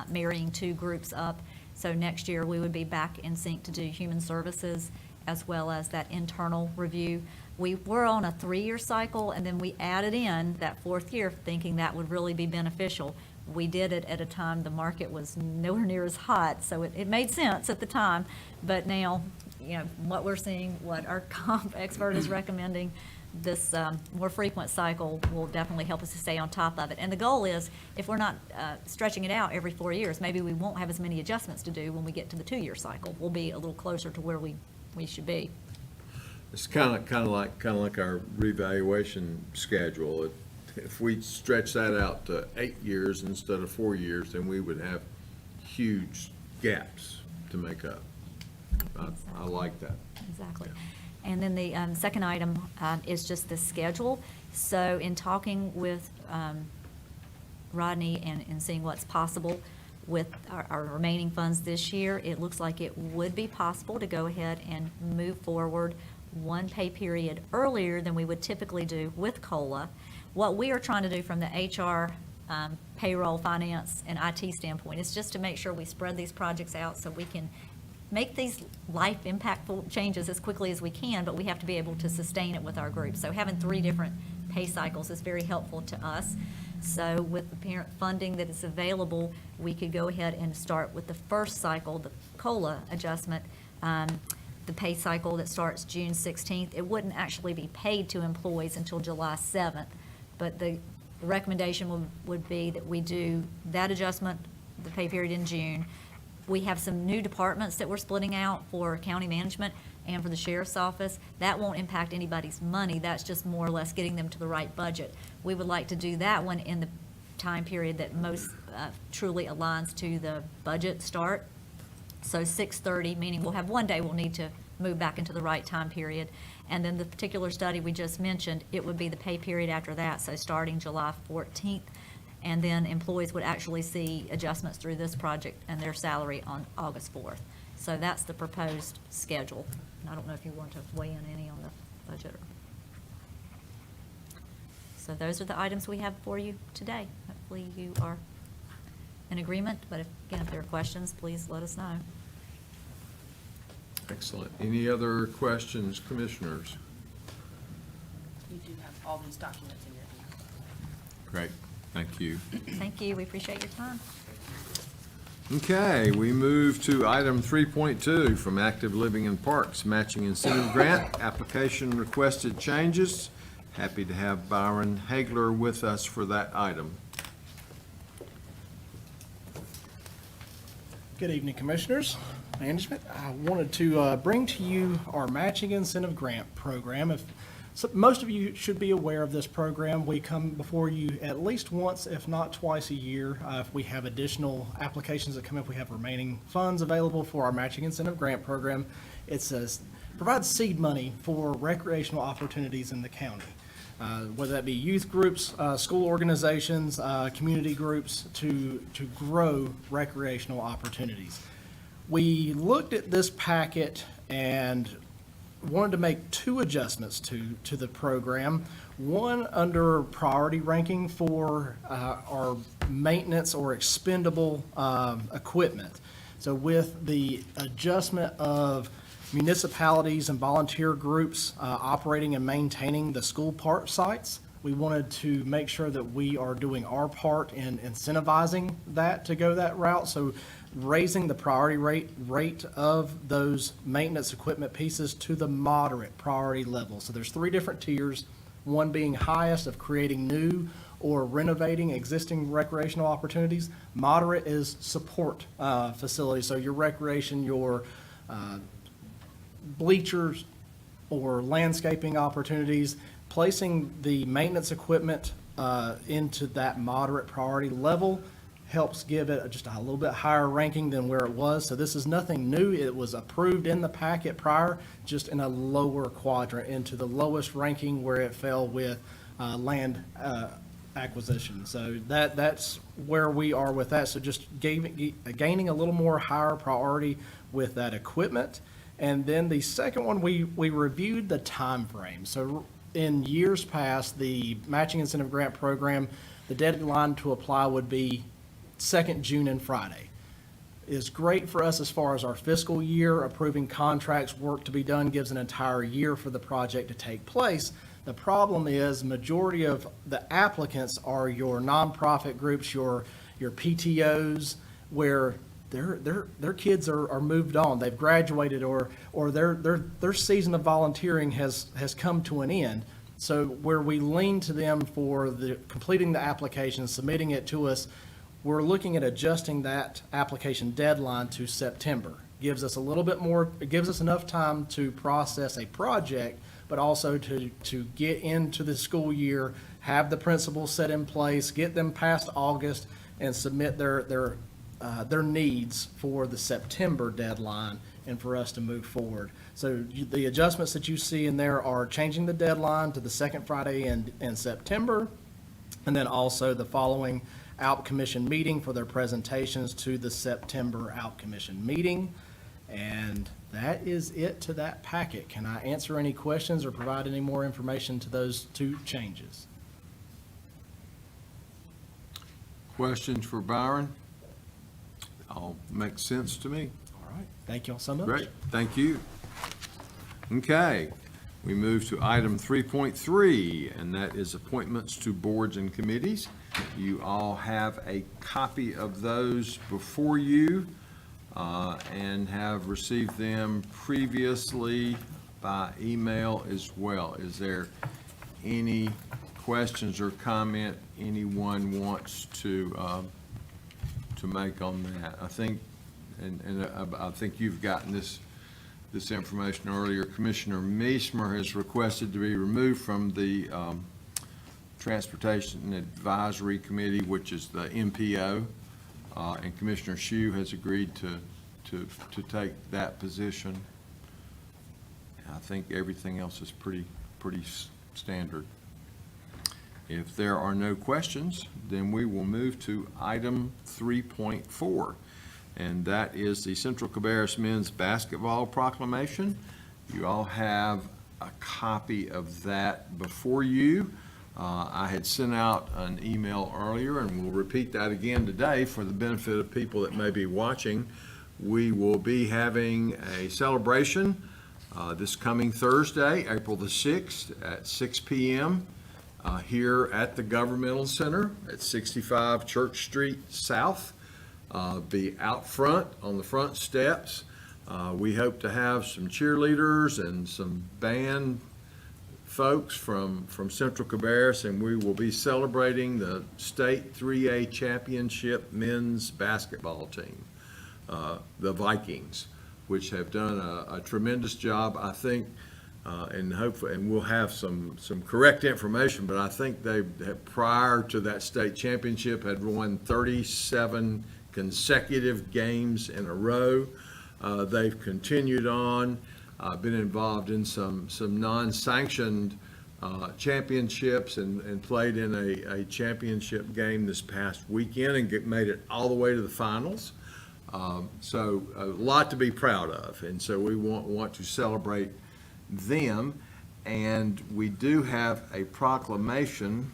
marrying two groups up. So next year we would be back in sync to do human services as well as that internal review. We were on a 3-year cycle, and then we added in that 4th year thinking that would really be beneficial. We did it at a time the market was nowhere near as hot, so it made sense at the time. But now, what we're seeing, what our comp expert is recommending, this more frequent cycle will definitely help us to stay on top of it. And the goal is, if we're not stretching it out every 4 years, maybe we won't have as many adjustments to do when we get to the 2-year cycle. We'll be a little closer to where we should be. It's kind of like our revaluation schedule. If we stretch that out to 8 years instead of 4 years, then we would have huge gaps to make up. I like that. Exactly. And then the second item is just the schedule. So in talking with Rodney and seeing what's possible with our remaining funds this year, it looks like it would be possible to go ahead and move forward one pay period earlier than we would typically do with COLA. What we are trying to do from the HR, payroll, finance, and IT standpoint is just to make sure we spread these projects out so we can make these life impactful changes as quickly as we can, but we have to be able to sustain it with our group. So having 3 different pay cycles is very helpful to us. So with the parent funding that is available, we could go ahead and start with the first cycle, the COLA adjustment, the pay cycle that starts June 16th. It wouldn't actually be paid to employees until July 7th, but the recommendation would be that we do that adjustment, the pay period in June. We have some new departments that we're splitting out for county management and for the sheriff's office. That won't impact anybody's money. That's just more or less getting them to the right budget. We would like to do that one in the time period that most truly aligns to the budget start. So 6:30, meaning we'll have one day we'll need to move back into the right time period. And then the particular study we just mentioned, it would be the pay period after that, so starting July 14th. And then employees would actually see adjustments through this project and their salary on August 4th. So that's the proposed schedule. And I don't know if you want to weigh in any on the budget. So those are the items we have for you today. Hopefully you are in agreement, but again, if there are questions, please let us know. Excellent. Any other questions, commissioners? You do have all these documents in your hand. Great, thank you. Thank you, we appreciate your time. Okay, we move to item 3.2 from Active Living and Parks, Matching Incentive Grant, application requested changes. Happy to have Byron Hagler with us for that item. Good evening, Commissioners, Management. I wanted to bring to you our Matching Incentive Grant Program. Most of you should be aware of this program. We come before you at least once, if not twice a year. If we have additional applications that come up, we have remaining funds available for our Matching Incentive Grant Program. It provides seed money for recreational opportunities in the county. Whether that be youth groups, school organizations, community groups, to grow recreational opportunities. We looked at this packet and wanted to make two adjustments to the program. One under priority ranking for our maintenance or expendable equipment. So with the adjustment of municipalities and volunteer groups operating and maintaining the school park sites, we wanted to make sure that we are doing our part in incentivizing that to go that route. So raising the priority rate of those maintenance equipment pieces to the moderate priority level. So there's three different tiers, one being highest of creating new or renovating existing recreational opportunities. Moderate is support facilities, so your recreation, your bleachers or landscaping opportunities. Placing the maintenance equipment into that moderate priority level helps give it just a little bit higher ranking than where it was. So this is nothing new. It was approved in the packet prior, just in a lower quadrant, into the lowest ranking where it fell with land acquisition. So that's where we are with that. So just gaining a little more higher priority with that equipment. And then the second one, we reviewed the time frame. So in years past, the Matching Incentive Grant Program, the deadline to apply would be 2nd June and Friday. Is great for us as far as our fiscal year, approving contracts, work to be done, gives an entire year for the project to take place. The problem is majority of the applicants are your nonprofit groups, your PTOs, where their kids are moved on, they've graduated, or their season of volunteering has come to an end. So where we lean to them for completing the application, submitting it to us, we're looking at adjusting that application deadline to September. Gives us a little bit more, it gives us enough time to process a project, but also to get into the school year, have the principals set in place, get them past August, and submit their needs for the September deadline and for us to move forward. So the adjustments that you see in there are changing the deadline to the second Friday in September, and then also the following ALP Commission meeting for their presentations to the September ALP Commission meeting. And that is it to that packet. Can I answer any questions or provide any more information to those two changes? Questions for Byron? All makes sense to me. All right, thank you all so much. Great, thank you. Okay, we move to item 3.3, and that is appointments to boards and committees. You all have a copy of those before you and have received them previously by email as well. Is there any questions or comment anyone wants to make on that? I think, and I think you've gotten this information earlier. Commissioner Meismer has requested to be removed from the Transportation Advisory Committee, which is the MPO, and Commissioner Shue has agreed to to take that position. I think everything else is pretty standard. If there are no questions, then we will move to item 3.4, and that is the Central Cabarrus Men's Basketball Proclamation. You all have a copy of that before you. I had sent out an email earlier, and we'll repeat that again today for the benefit of people that may be watching. We will be having a celebration this coming Thursday, April the 6th at 6 p.m. Here at the Governmental Center at 65 Church Street South. Be out front on the front steps. We hope to have some cheerleaders and some band folks from Central Cabarrus, and we will be celebrating the state 3A championship men's basketball team, the Vikings, which have done a tremendous job, I think, and hopefully, and we'll have some correct information, but I think they have, prior to that state championship, had won 37 consecutive games in a row. They've continued on, been involved in some non-sanctioned championships and played in a championship game this past weekend and made it all the way to the finals. So a lot to be proud of, and so we want to celebrate them. And we do have a proclamation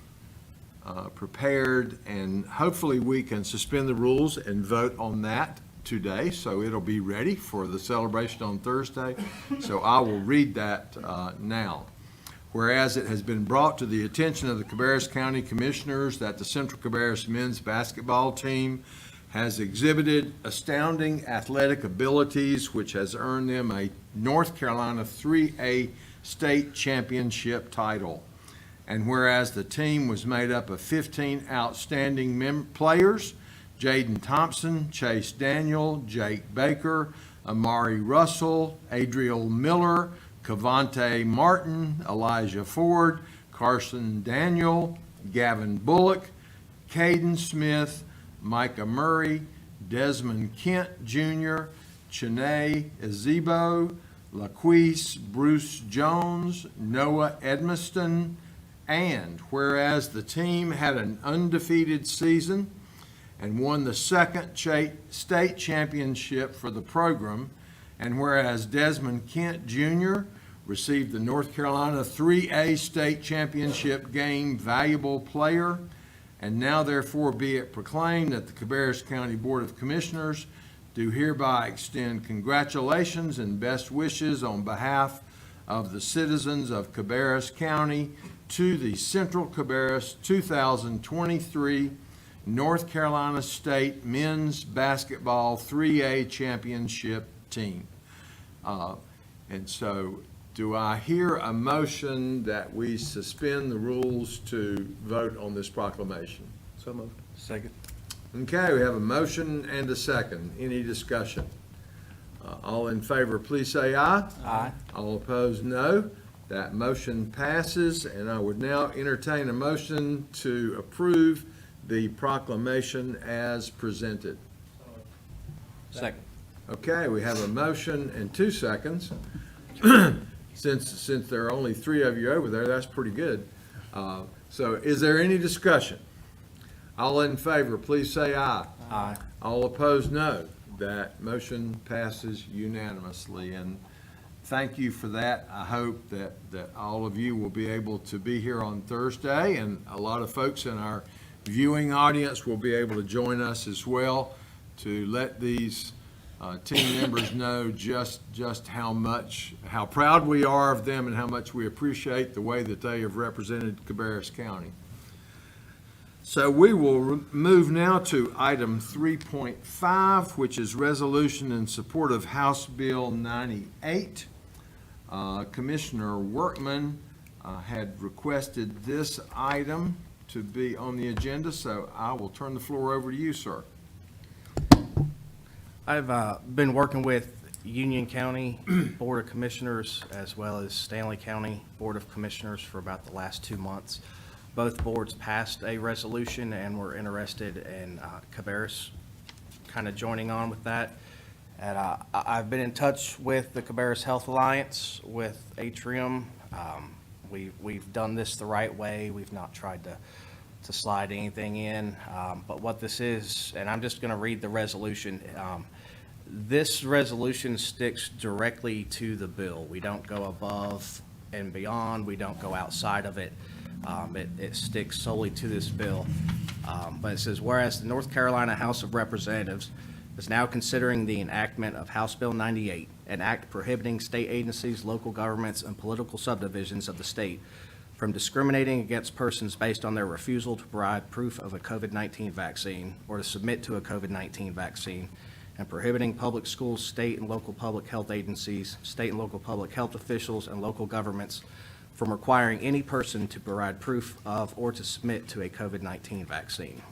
prepared, and hopefully we can suspend the rules and vote on that today, so it'll be ready for the celebration on Thursday. So I will read that now. Whereas it has been brought to the attention of the Cabarrus County Commissioners that the Central Cabarrus men's basketball team has exhibited astounding athletic abilities, which has earned them a North Carolina 3A state championship title. And whereas the team was made up of 15 outstanding players, Jaden Thompson, Chase Daniel, Jake Baker, Amari Russell, Adriel Miller, Cavante Martin, Elijah Ford, Carson Daniel, Gavin Bullock, Caden Smith, Micah Murray, Desmond Kent Jr., Chene Ezebo, LaQuise Bruce Jones, Noah Edmiston, and whereas the team had an undefeated season and won the second state championship for the program, and whereas Desmond Kent Jr. received the North Carolina 3A state championship game valuable player, and now therefore be it proclaimed that the Cabarrus County Board of Commissioners do hereby extend congratulations and best wishes on behalf of the citizens of Cabarrus County to the Central Cabarrus 2023 North Carolina State Men's Basketball 3A Championship Team. And so, do I hear a motion that we suspend the rules to vote on this proclamation? So moved. Second. Okay, we have a motion and a second. Any discussion? All in favor, please say aye. Aye. All opposed, no. That motion passes, and I would now entertain a motion to approve the proclamation as presented. Second. Okay, we have a motion and 2 seconds. Since there are only 3 of you over there, that's pretty good. So is there any discussion? All in favor, please say aye. Aye. All opposed, no. That motion passes unanimously, and thank you for that. I hope that all of you will be able to be here on Thursday, and a lot of folks in our viewing audience will be able to join us as well to let these team members know just how proud we are of them and how much we appreciate the way that they have represented Cabarrus County. So we will move now to item 3.5, which is resolution in support of House Bill 98. Commissioner Workman had requested this item to be on the agenda, so I will turn the floor over to you, sir. I've been working with Union County Board of Commissioners as well as Stanley County Board of Commissioners for about the last 2 months. Both boards passed a resolution and were interested in Cabarrus kind of joining on with that. And I've been in touch with the Cabarrus Health Alliance, with Atrium. We've done this the right way. We've not tried to slide anything in. But what this is, and I'm just going to read the resolution. This resolution sticks directly to the bill. We don't go above and beyond. We don't go outside of it. It sticks solely to this bill. But it says, whereas the North Carolina House of Representatives is now considering the enactment of House Bill 98, an act prohibiting state agencies, local governments, and political subdivisions of the state from discriminating against persons based on their refusal to provide proof of a COVID-19 vaccine or to submit to a COVID-19 vaccine, and prohibiting public schools, state and local public health agencies, state and local public health officials, and local governments from requiring any person to provide proof of or to submit to a COVID-19 vaccine.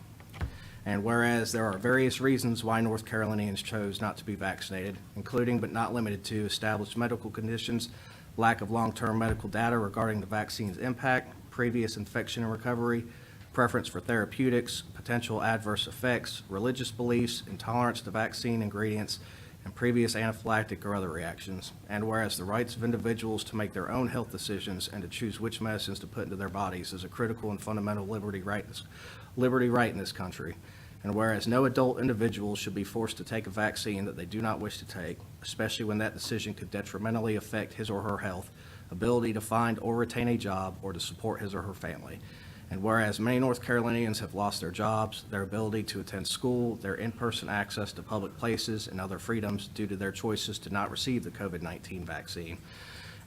And whereas there are various reasons why North Carolinians chose not to be vaccinated, including but not limited to established medical conditions, lack of long-term medical data regarding the vaccine's impact, previous infection and recovery, preference for therapeutics, potential adverse effects, religious beliefs, intolerance to vaccine ingredients, and previous anaphylactic or other reactions. And whereas the rights of individuals to make their own health decisions and to choose which medicines to put into their bodies is a critical and fundamental liberty right in this country. And whereas no adult individual should be forced to take a vaccine that they do not wish to take, especially when that decision could detrimentally affect his or her health, ability to find or retain a job, or to support his or her family. And whereas many North Carolinians have lost their jobs, their ability to attend school, their in-person access to public places, and other freedoms due to their choices to not receive the COVID-19 vaccine.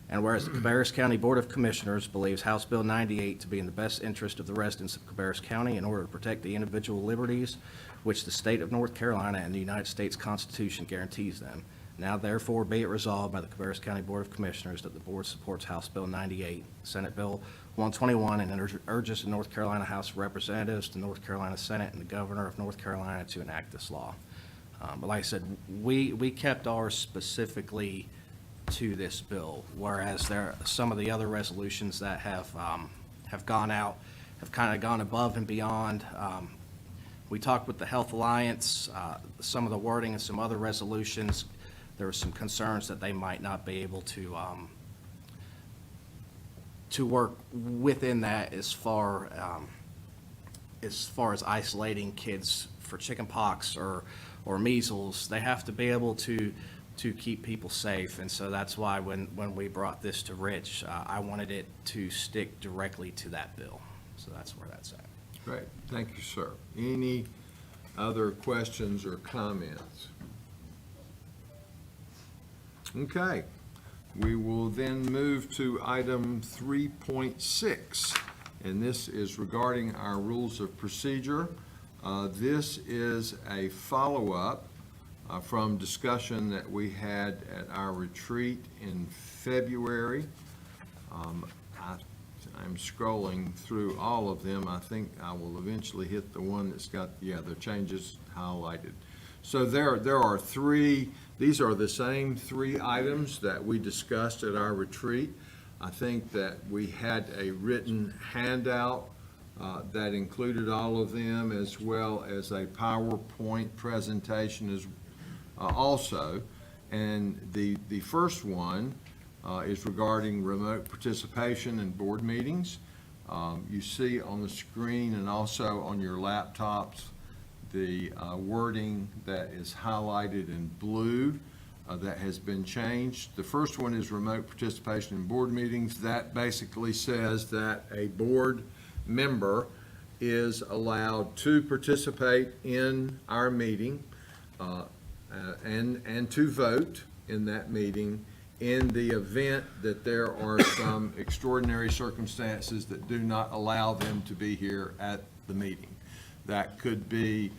And whereas the Cabarrus County Board of Commissioners believes House Bill 98 to be in the best interest of the residents of Cabarrus County in order to protect the individual liberties which the state of North Carolina and the United States Constitution guarantees them. Now therefore be it resolved by the Cabarrus County Board of Commissioners that the board supports House Bill 98, Senate Bill 121, and urges the North Carolina House of Representatives, the North Carolina Senate, and the Governor of North Carolina to enact this law. But like I said, we kept ours specifically to this bill, whereas there are some of the other resolutions that have gone out, have kind of gone above and beyond. We talked with the Health Alliance, some of the wording and some other resolutions. There were some concerns that they might not be able to work within that as far as isolating kids for chickenpox or measles. They have to be able to keep people safe, and so that's why when we brought this to Rich, I wanted it to stick directly to that bill. So that's where that's at. Great, thank you, sir. Any other questions or comments? Okay, we will then move to item 3.6, and this is regarding our rules of procedure. This is a follow-up from discussion that we had at our retreat in February. I'm scrolling through all of them. I think I will eventually hit the one that's got, the changes highlighted. So there are three, these are the same three items that we discussed at our retreat. I think that we had a written handout that included all of them, as well as a PowerPoint presentation as also. And the first one is regarding remote participation in board meetings. You see on the screen and also on your laptops the wording that is highlighted in blue that has been changed. The first one is remote participation in board meetings. That basically says that a board member is allowed to participate in our meeting and to vote in that meeting in the event that there are some extraordinary circumstances that do not allow them to be here at the meeting. That could be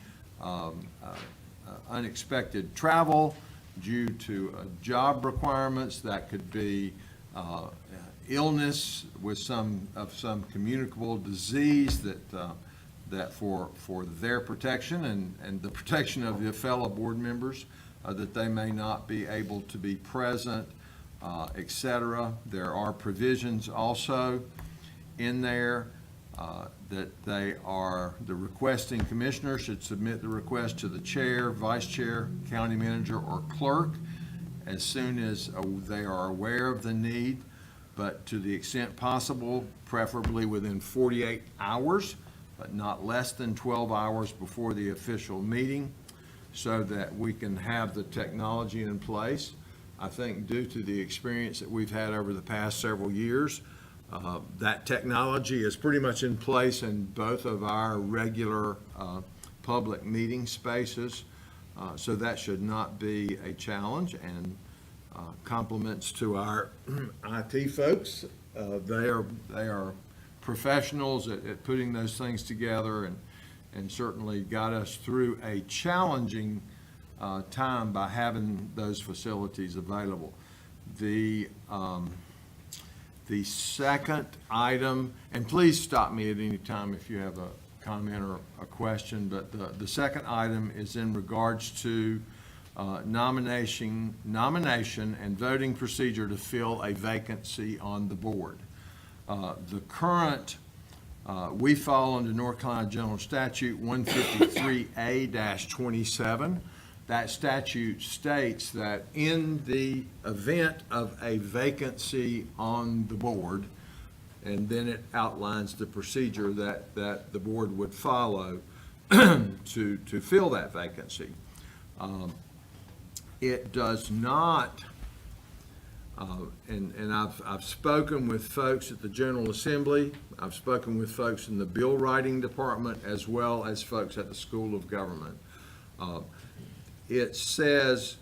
unexpected travel due to job requirements. That could be illness with some communicable disease that for their protection and the protection of the fellow board members, that they may not be able to be present, etc. There are provisions also in there that the requesting commissioner should submit the request to the chair, vice chair, county manager, or clerk as soon as they are aware of the need, but to the extent possible, preferably within 48 hours, but not less than 12 hours before the official meeting, so that we can have the technology in place. I think due to the experience that we've had over the past several years, that technology is pretty much in place in both of our regular public meeting spaces. So that should not be a challenge, and compliments to our IT folks. They are professionals at putting those things together, and certainly got us through a challenging time by having those facilities available. The second item, and please stop me at any time if you have a comment or a question, but the second item is in regards to nomination and voting procedure to fill a vacancy on the board. The current, we fall under North Carolina General Statute 153A-27. That statute states that in the event of a vacancy on the board, and then it outlines the procedure that the board would follow to fill that vacancy. It does not, and I've spoken with folks at the General Assembly, I've spoken with folks in the bill writing department, as well as folks at the School of Government. It says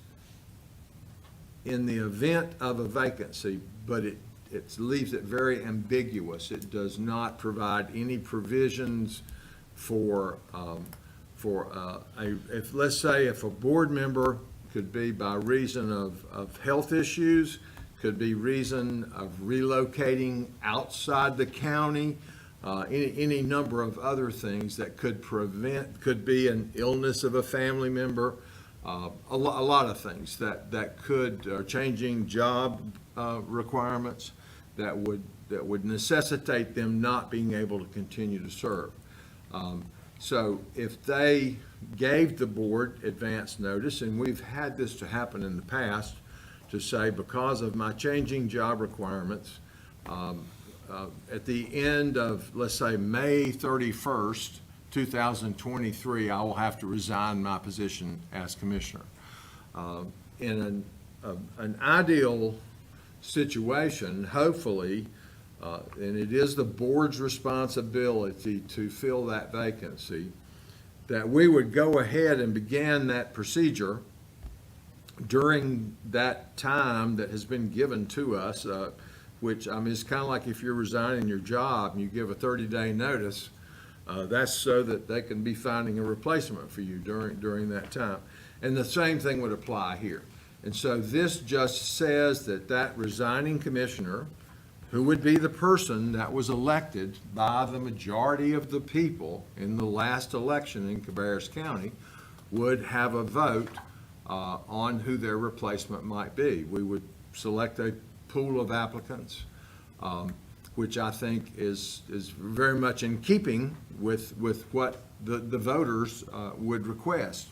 in the event of a vacancy, but it leaves it very ambiguous. It does not provide any provisions for if, let's say, if a board member could be by reason of health issues, could be reason of relocating outside the county, any number of other things that could be an illness of a family member, a lot of things that could, changing job requirements that would necessitate them not being able to continue to serve. So if they gave the board advance notice, and we've had this to happen in the past, to say, because of my changing job requirements, at the end of, let's say, May 31st, 2023, I will have to resign my position as commissioner. In an ideal situation, hopefully, and it is the board's responsibility to fill that vacancy, that we would go ahead and begin that procedure during that time that has been given to us, which, I mean, it's kind of like if you're resigning your job and you give a 30-day notice, that's so that they can be finding a replacement for you during that time. And the same thing would apply here. And so this just says that resigning commissioner, who would be the person that was elected by the majority of the people in the last election in Cabarrus County, would have a vote on who their replacement might be. We would select a pool of applicants, which I think is very much in keeping with what the voters would request.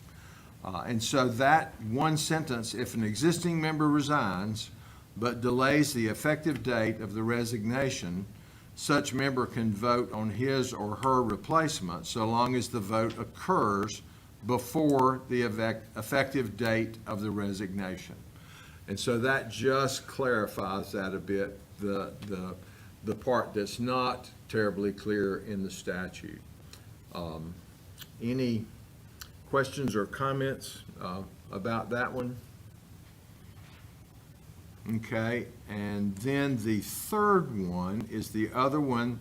And so that one sentence, if an existing member resigns but delays the effective date of the resignation, such member can vote on his or her replacement so long as the vote occurs before the effective date of the resignation. And so that just clarifies that a bit, the part that's not terribly clear in the statute. Any questions or comments about that one? Okay, and then the third one is the other one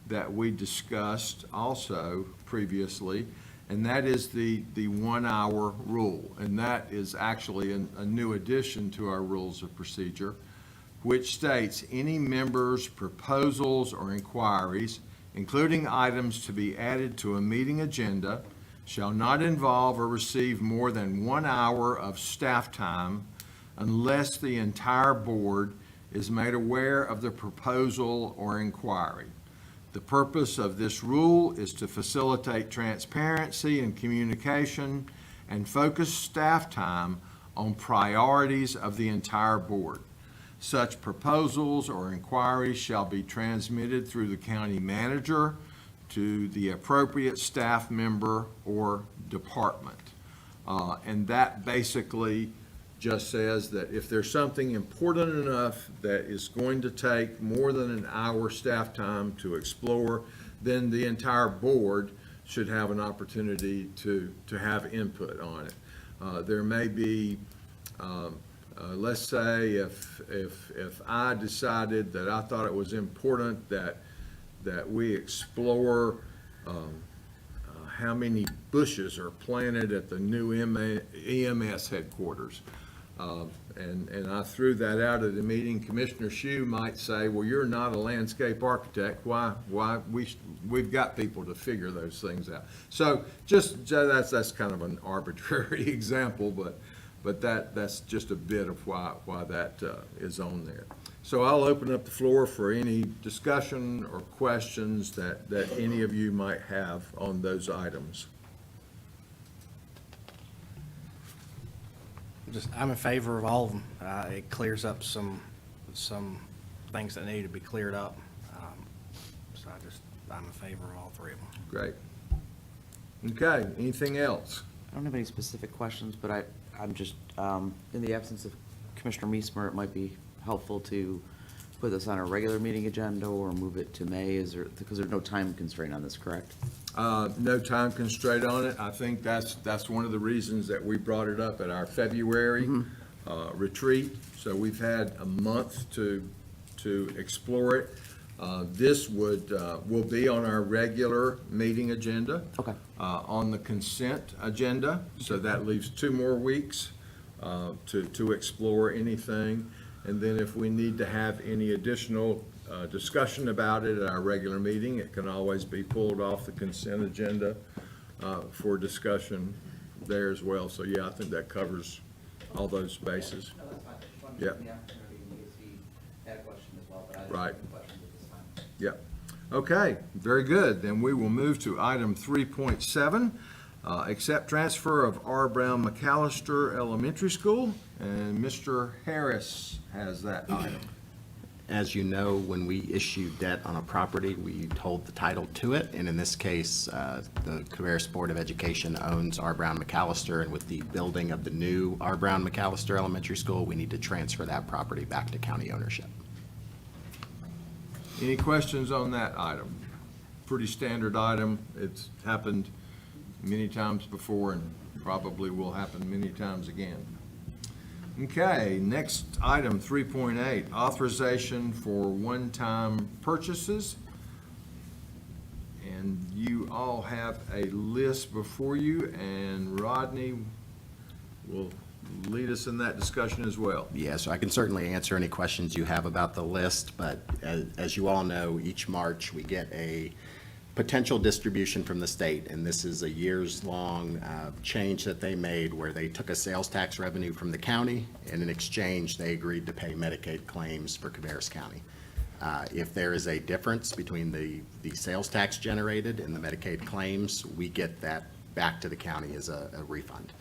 that we discussed also previously, and that is the 1 hour rule. And that is actually a new addition to our rules of procedure, which states any member's proposals or inquiries, including items to be added to a meeting agenda, shall not involve or receive more than 1 hour of staff time unless the entire board is made aware of the proposal or inquiry. The purpose of this rule is to facilitate transparency and communication and focus staff time on priorities of the entire board. Such proposals or inquiries shall be transmitted through the county manager to the appropriate staff member or department. And that basically just says that if there's something important enough that is going to take more than an hour staff time to explore, then the entire board should have an opportunity to have input on it. There may be, let's say if I decided that I thought it was important that we explore how many bushes are planted at the new EMS headquarters. And I threw that out at the meeting. Commissioner Shue might say, well, you're not a landscape architect. Why, we've got people to figure those things out. So that's kind of an arbitrary example, but that's just a bit of why that is on there. So I'll open up the floor for any discussion or questions that any of you might have on those items. I'm in favor of all of them. It clears up some things that need to be cleared up. So I'm in favor of all three of them. Great. Okay, anything else? I don't have any specific questions, but I'm just, in the absence of Commissioner Meismer, it might be helpful to put this on a regular meeting agenda or move it to May, because there's no time constraint on this, correct? No time constraint on it. I think that's one of the reasons that we brought it up at our February retreat. So we've had a month to explore it. This will be on our regular meeting agenda. Okay. On the consent agenda, so that leaves 2 more weeks to explore anything. And then if we need to have any additional discussion about it at our regular meeting, it can always be pulled off the consent agenda for discussion there as well. So yeah, I think that covers all those bases. No, that's fine. Yeah. Had a question as well, but I Right. have questions at this time. Yep. Okay, very good. Then we will move to item 3.7, accept transfer of R. Brown McAllister Elementary School, and Mr. Harris has that item. As you know, when we issue debt on a property, we hold the title to it, and in this case, the Cabarrus Board of Education owns R. Brown McAllister, and with the building of the new R. Brown McAllister Elementary School, we need to transfer that property back to county ownership. Any questions on that item? Pretty standard item. It's happened many times before and probably will happen many times again. Okay, next item, 3.8, authorization for one-time purchases. And you all have a list before you, and Rodney will lead us in that discussion as well. Yeah, so I can certainly answer any questions you have about the list, but as you all know, each March we get a potential distribution from the state, and this is a years-long change that they made where they took a sales tax revenue from the county, and in exchange, they agreed to pay Medicaid claims for Cabarrus County. If there is a difference between the sales tax generated and the Medicaid claims, we get that back to the county as a refund.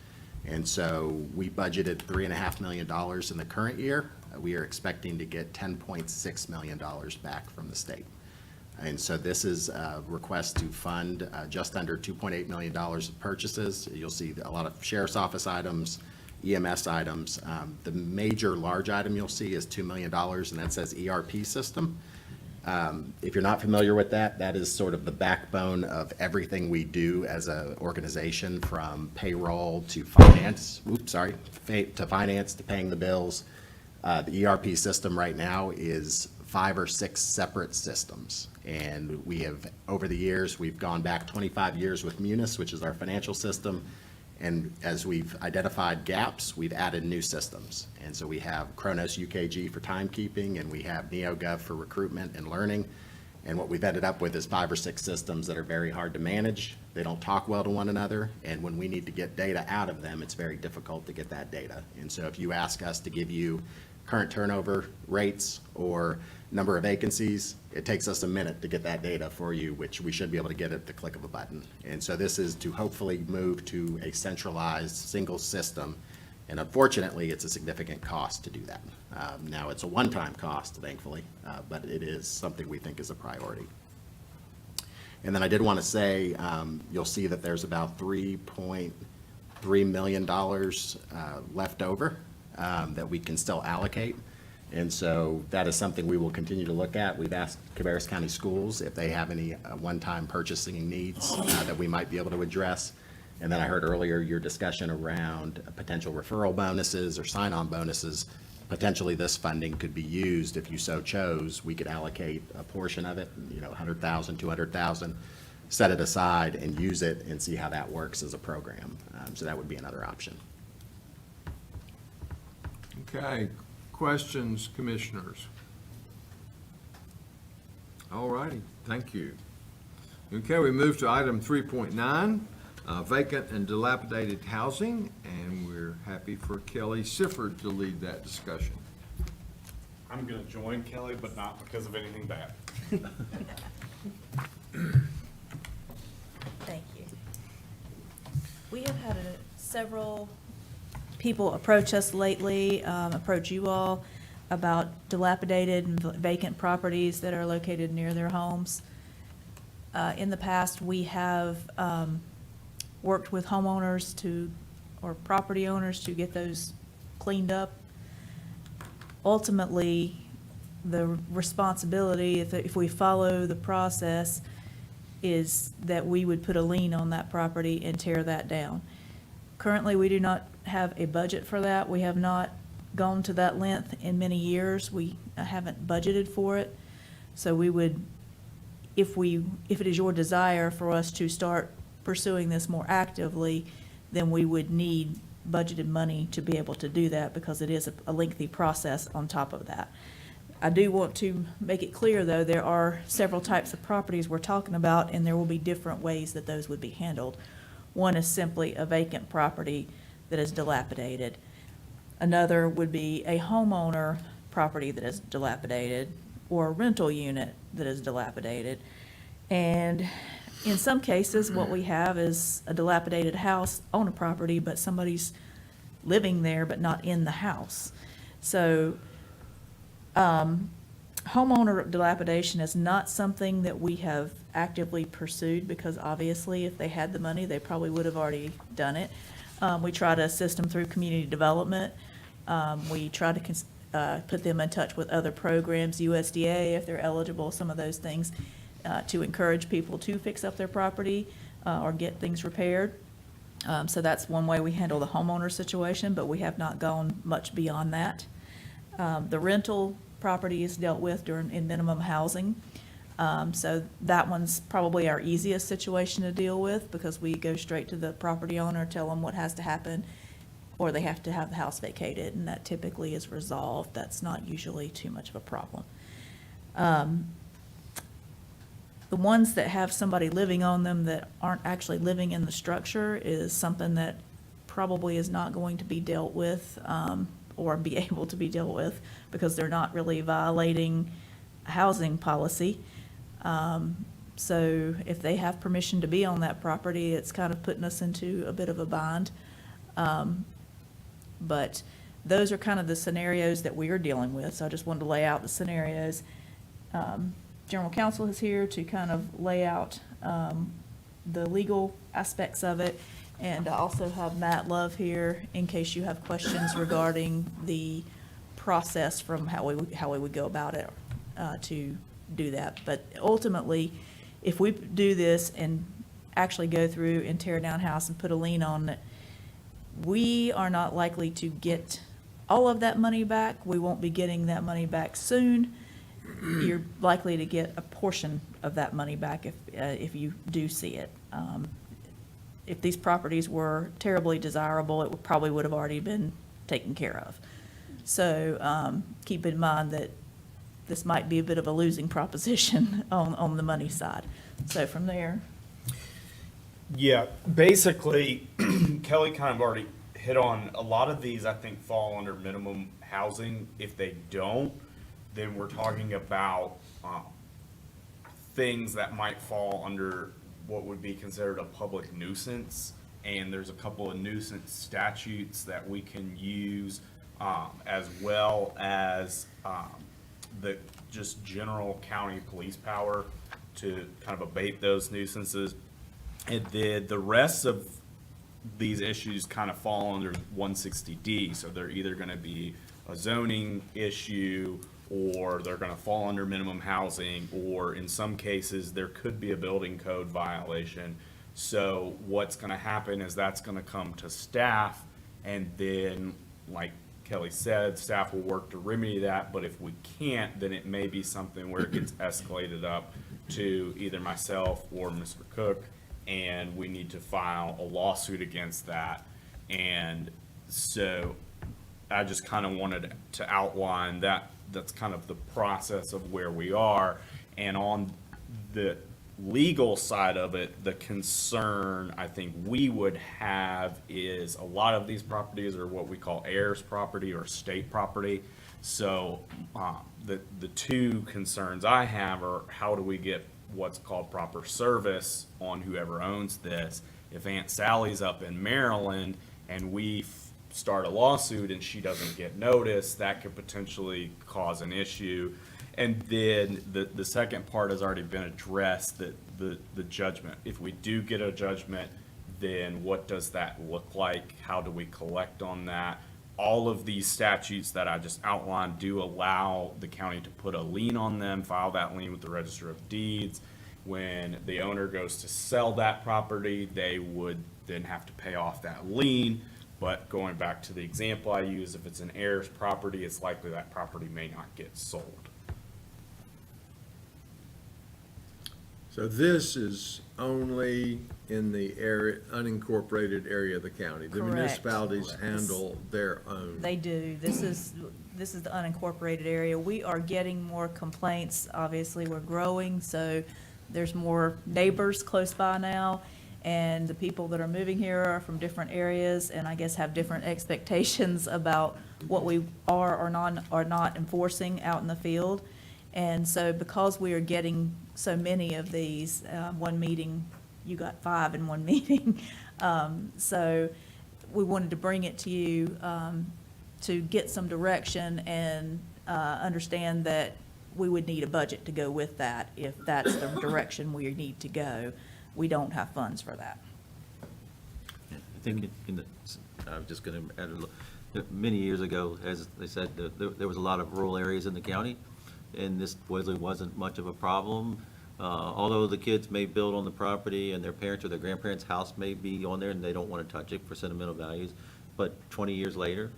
And so we budgeted $3.5 million in the current year. We are expecting to get $10.6 million back from the state. And so this is a request to fund just under $2.8 million of purchases. You'll see a lot of sheriff's office items, EMS items. The major large item you'll see is $2 million, and that says ERP system. If you're not familiar with that, that is sort of the backbone of everything we do as an organization, from payroll to finance, to finance to paying the bills. The ERP system right now is 5 or 6 separate systems. And we have, over the years, we've gone back 25 years with Munis, which is our financial system. And as we've identified gaps, we've added new systems. And so we have Kronos UKG for timekeeping, and we have NeoGov for recruitment and learning. And what we've ended up with is 5 or 6 systems that are very hard to manage. They don't talk well to one another. And when we need to get data out of them, it's very difficult to get that data. And so if you ask us to give you current turnover rates or number of vacancies, it takes us a minute to get that data for you, which we should be able to get at the click of a button. And so this is to hopefully move to a centralized, single system. And unfortunately, it's a significant cost to do that. Now, it's a one-time cost, thankfully, but it is something we think is a priority. And then I did want to say, you'll see that there's about $3.3 million left over that we can still allocate. And so that is something we will continue to look at. We've asked Cabarrus County Schools if they have any one-time purchasing needs that we might be able to address. And then I heard earlier your discussion around potential referral bonuses or sign-on bonuses. Potentially this funding could be used if you so chose. We could allocate a portion of it, you know, 100,000, 200,000, set it aside and use it and see how that works as a program. So that would be another option. Okay, questions, commissioners? All righty, thank you. Okay, we move to item 3.9, vacant and dilapidated housing, and we're happy for Kelly Sifford to lead that discussion. I'm gonna join Kelly, but not because of anything bad. Thank you. We have had several people approach us lately, approach you all about dilapidated and vacant properties that are located near their homes. In the past, we have worked with homeowners or property owners to get those cleaned up. Ultimately, the responsibility, if we follow the process, is that we would put a lien on that property and tear that down. Currently, we do not have a budget for that. We have not gone to that length in many years. We haven't budgeted for it. So we would, if it is your desire for us to start pursuing this more actively, then we would need budgeted money to be able to do that, because it is a lengthy process on top of that. I do want to make it clear, though, there are several types of properties we're talking about, and there will be different ways that those would be handled. One is simply a vacant property that is dilapidated. Another would be a homeowner property that is dilapidated, or a rental unit that is dilapidated. And in some cases, what we have is a dilapidated house on a property, but somebody's living there but not in the house. So homeowner dilapidation is not something that we have actively pursued, because obviously if they had the money, they probably would have already done it. We try to assist them through community development. We try to put them in touch with other programs, USDA, if they're eligible, some of those things, to encourage people to fix up their property or get things repaired. So that's one way we handle the homeowner situation, but we have not gone much beyond that. The rental property is dealt with in minimum housing. So that one's probably our easiest situation to deal with, because we go straight to the property owner, tell them what has to happen, or they have to have the house vacated, and that typically is resolved. That's not usually too much of a problem. The ones that have somebody living on them that aren't actually living in the structure is something that probably is not going to be dealt with, or be able to be dealt with, because they're not really violating housing policy. So if they have permission to be on that property, it's kind of putting us into a bit of a bind. But those are kind of the scenarios that we are dealing with. So I just wanted to lay out the scenarios. General Counsel is here to kind of lay out the legal aspects of it. And I also have Matt Love here in case you have questions regarding the process from how we would go about it to do that. But ultimately, if we do this and actually go through and tear down a house and put a lien on it, we are not likely to get all of that money back. We won't be getting that money back soon. You're likely to get a portion of that money back if you do see it. If these properties were terribly desirable, it probably would have already been taken care of. So keep in mind that this might be a bit of a losing proposition on the money side. So from there. Yeah, basically, Kelly kind of already hit on, a lot of these, I think, fall under minimum housing. If they don't, then we're talking about, things that might fall under what would be considered a public nuisance. And there's a couple of nuisance statutes that we can use, as well as, the just general county police power to kind of abate those nuisances. And then the rest of these issues kind of fall under 160D. So they're either going to be a zoning issue, or they're going to fall under minimum housing, or in some cases, there could be a building code violation. So what's going to happen is that's going to come to staff, and then, like Kelly said, staff will work to remedy that. But if we can't, then it may be something where it gets escalated up to either myself or Mr. Cook, and we need to file a lawsuit against that. And so I just kind of wanted to outline that. That's kind of the process of where we are. And on the legal side of it, the concern I think we would have is a lot of these properties are what we call heirs property or state property. So the two concerns I have are, how do we get what's called proper service on whoever owns this? If Aunt Sally's up in Maryland and we start a lawsuit and she doesn't get notice, that could potentially cause an issue. And then the second part has already been addressed, that the judgment. If we do get a judgment, then what does that look like? How do we collect on that? All of these statutes that I just outlined do allow the county to put a lien on them, file that lien with the Register of Deeds. When the owner goes to sell that property, they would then have to pay off that lien. But going back to the example I use, if it's an heir's property, it's likely that property may not get sold. So this is only in the area, unincorporated area of the county. The Correct. municipalities handle their own. They do. This is the unincorporated area. We are getting more complaints. Obviously, we're growing, so there's more neighbors close by now. And the people that are moving here are from different areas, and I guess have different expectations about what we are or not enforcing out in the field. And so because we are getting so many of these, one meeting, you got 5 in one meeting. So we wanted to bring it to you to get some direction and understand that we would need a budget to go with that if that's the direction we need to go. We don't have funds for that. I think I'm just going to add a little, many years ago, as they said, there was a lot of rural areas in the county, and this really wasn't much of a problem. Although the kids may build on the property and their parents or their grandparents' house may be on there and they don't want to touch it for sentimental values, but 20 years later,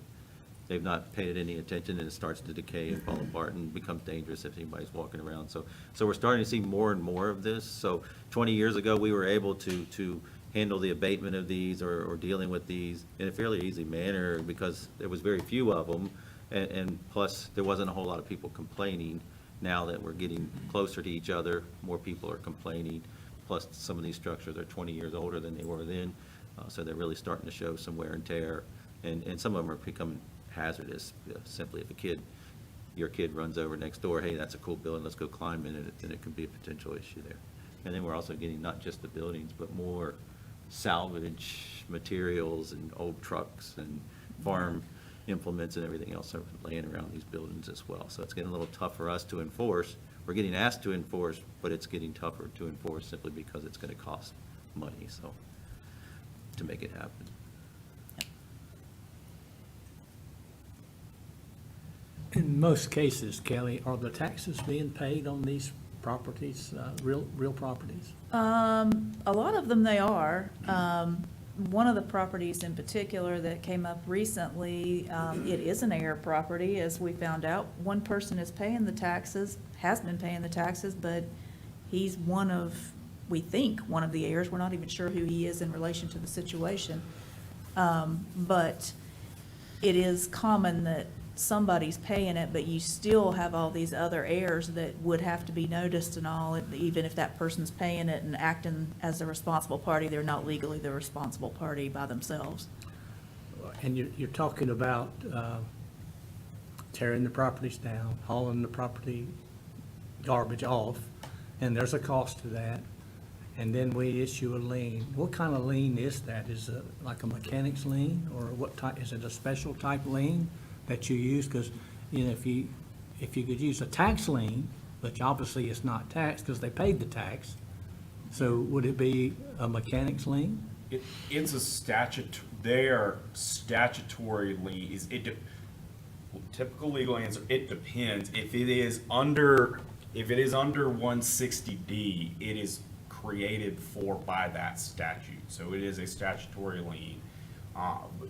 they've not paid it any attention, and it starts to decay and fall apart and becomes dangerous if anybody's walking around. So we're starting to see more and more of this. So 20 years ago, we were able to handle the abatement of these or dealing with these in a fairly easy manner because there was very few of them, and plus there wasn't a whole lot of people complaining. Now that we're getting closer to each other, more people are complaining. Plus, some of these structures are 20 years older than they were then, so they're really starting to show some wear and tear, and some of them are becoming hazardous. Simply if your kid runs over next door, hey, that's a cool building, let's go climb in it, then it could be a potential issue there. And then we're also getting not just the buildings, but more salvage materials and old trucks and farm implements and everything else are laying around these buildings as well. So it's getting a little tough for us to enforce. We're getting asked to enforce, but it's getting tougher to enforce simply because it's going to cost money, so, to make it happen. In most cases, Kelly, are the taxes being paid on these properties, real properties? A lot of them they are. One of the properties in particular that came up recently, it is an heir property, as we found out. One person is paying the taxes, has been paying the taxes, but he's we think, one of the heirs. We're not even sure who he is in relation to the situation. But it is common that somebody's paying it, but you still have all these other heirs that would have to be noticed and all, even if that person's paying it and acting as a responsible party, they're not legally the responsible party by themselves. and you're talking about tearing the properties down, hauling the property garbage off, and there's a cost to that. And then we issue a lien. What kind of lien is that? Is it like a mechanic's lien, or what type, is it a special type lien that you use? Because, you know, if you could use a tax lien, which obviously it's not taxed because they paid the tax, so would it be a mechanic's lien? It's a they are statutory liens. Typical legal answer, it depends. If it is under 160D, it is created by that statute. So it is a statutory lien.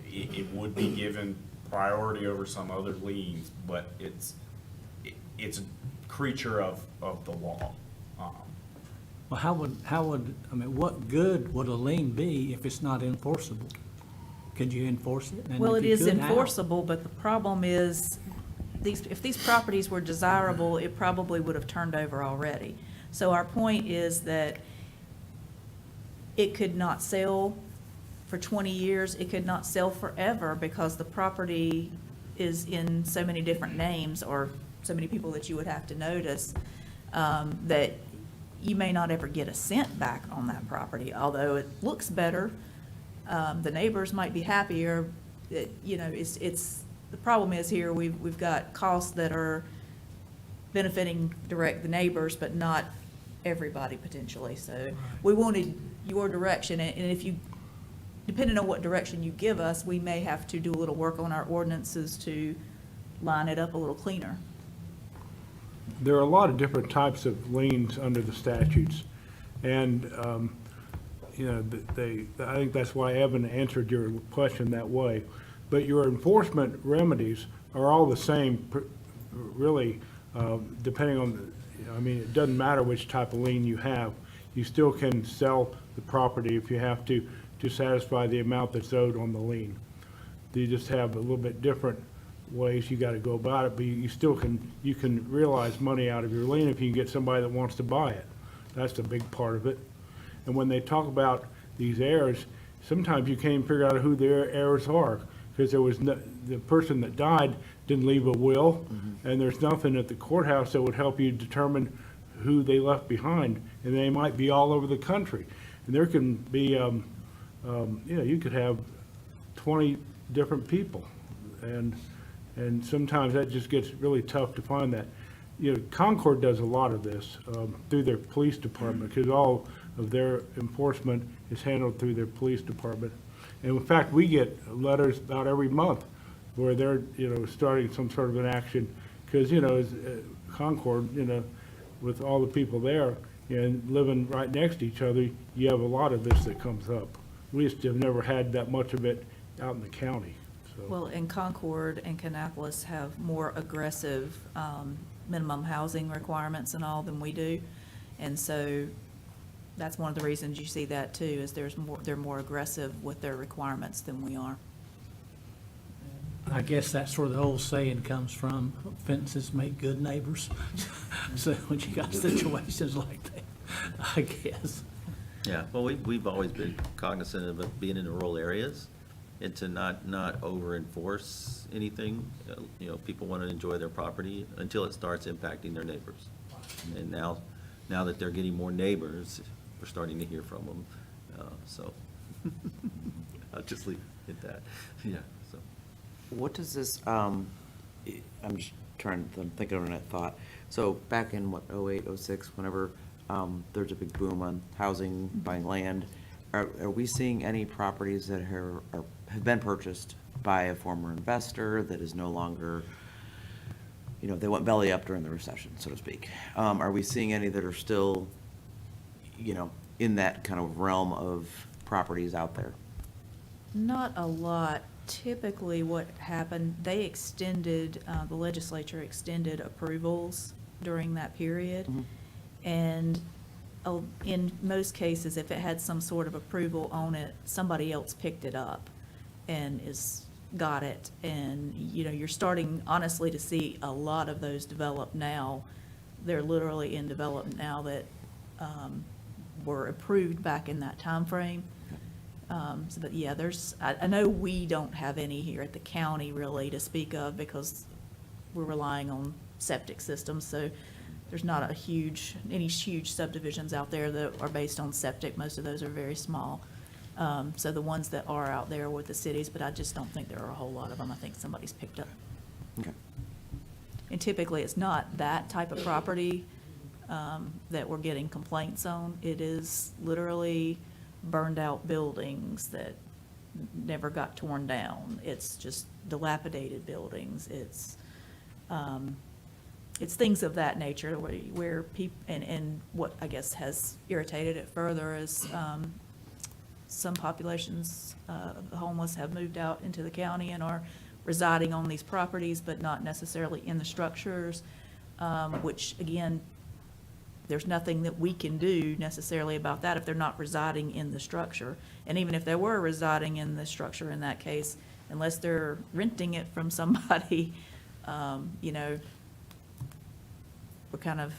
It would be given priority over some other liens, but it's a creature of the law. Well, how would, I mean, what good would a lien be if it's not enforceable? Could you enforce it? And Well, if it you is could, how? enforceable, but the problem is, if these properties were desirable, it probably would have turned over already. So our point is that it could not sell for 20 years, it could not sell forever because the property is in so many different names or so many people that you would have to notice, that you may not ever get a cent back on that property, although it looks better. The neighbors might be happier. You know, the problem is here, we've got costs that are benefiting the neighbors, but not everybody potentially. So we wanted your direction, and if you, depending on what direction you give us, we may have to do a little work on our ordinances to line it up a little cleaner. There are a lot of different types of liens under the statutes, and, you know, I think that's why Evan answered your question that way. But your enforcement remedies are all the same, really, depending on, I mean, it doesn't matter which type of lien you have. You still can sell the property if you have to satisfy the amount that's owed on the lien. You just have a little bit different ways you gotta go about it, but you still you can realize money out of your lien if you can get somebody that wants to buy it. That's the big part of it. And when they talk about these heirs, sometimes you can't even figure out who their heirs are, because the person that died didn't leave a will, and there's nothing at the courthouse that would help you determine who they left behind, and they might be all over the country. And there can be, you know, you could have 20 different people, and sometimes that just gets really tough to find that. You know, Concord does a lot of this through their police department, because all of their enforcement is handled through their police department. And in fact, we get letters about every month where they're, you know, starting some sort of an action, because, you know, Concord, you know, with all the people there and living right next to each other, you have a lot of this that comes up. We just have never had that much of it out in the county, so. Well, and Concord and Kannapolis have more aggressive minimum housing requirements and all than we do. And so that's one of the reasons you see that too, is they're more aggressive with their requirements than we are. I guess that's where the old saying comes from, fences make good neighbors. So when you got situations like that, I guess. Yeah, well, we've always been cognizant of it being in the rural areas and to not over-enforce anything. You know, people want to enjoy their property until it starts impacting their neighbors. And now that they're getting more neighbors, we're starting to hear from them, so I'll just leave it at that, yeah, so. What does this, I'm just trying to think of a thought. So back in, what, 08, 06, whenever there's a big boom on housing, buying land, are we seeing any properties that have been purchased by a former investor that is no longer, you know, they went belly up during the recession, so to speak? Are we seeing any that are still, you know, in that kind of realm of properties out there? Not a lot. Typically what happened, they extended, the legislature extended approvals during that period. Mm-hmm. And in most cases, if it had some sort of approval on it, somebody else picked it up and got it. And, you know, you're starting honestly to see a lot of those develop now. They're literally in development now that were approved back in that time frame. But yeah, I know we don't have any here at the county really to speak of because we're relying on septic systems, so there's not any huge subdivisions out there that are based on septic. Most of those are very small. So the ones that are out there with the cities, but I just don't think there are a whole lot of them. I think somebody's picked up. Okay. And typically, it's not that type of property that we're getting complaints on. It is literally burned-out buildings that never got torn down. It's just dilapidated buildings. It's things of that nature where people, and what I guess has irritated it further is some populations of the homeless have moved out into the county and are residing on these properties, but not necessarily in the structures, which again, there's nothing that we can do necessarily about that if they're not residing in the structure. And even if they were residing in the structure in that case, unless they're renting it from somebody, you know, we're kind of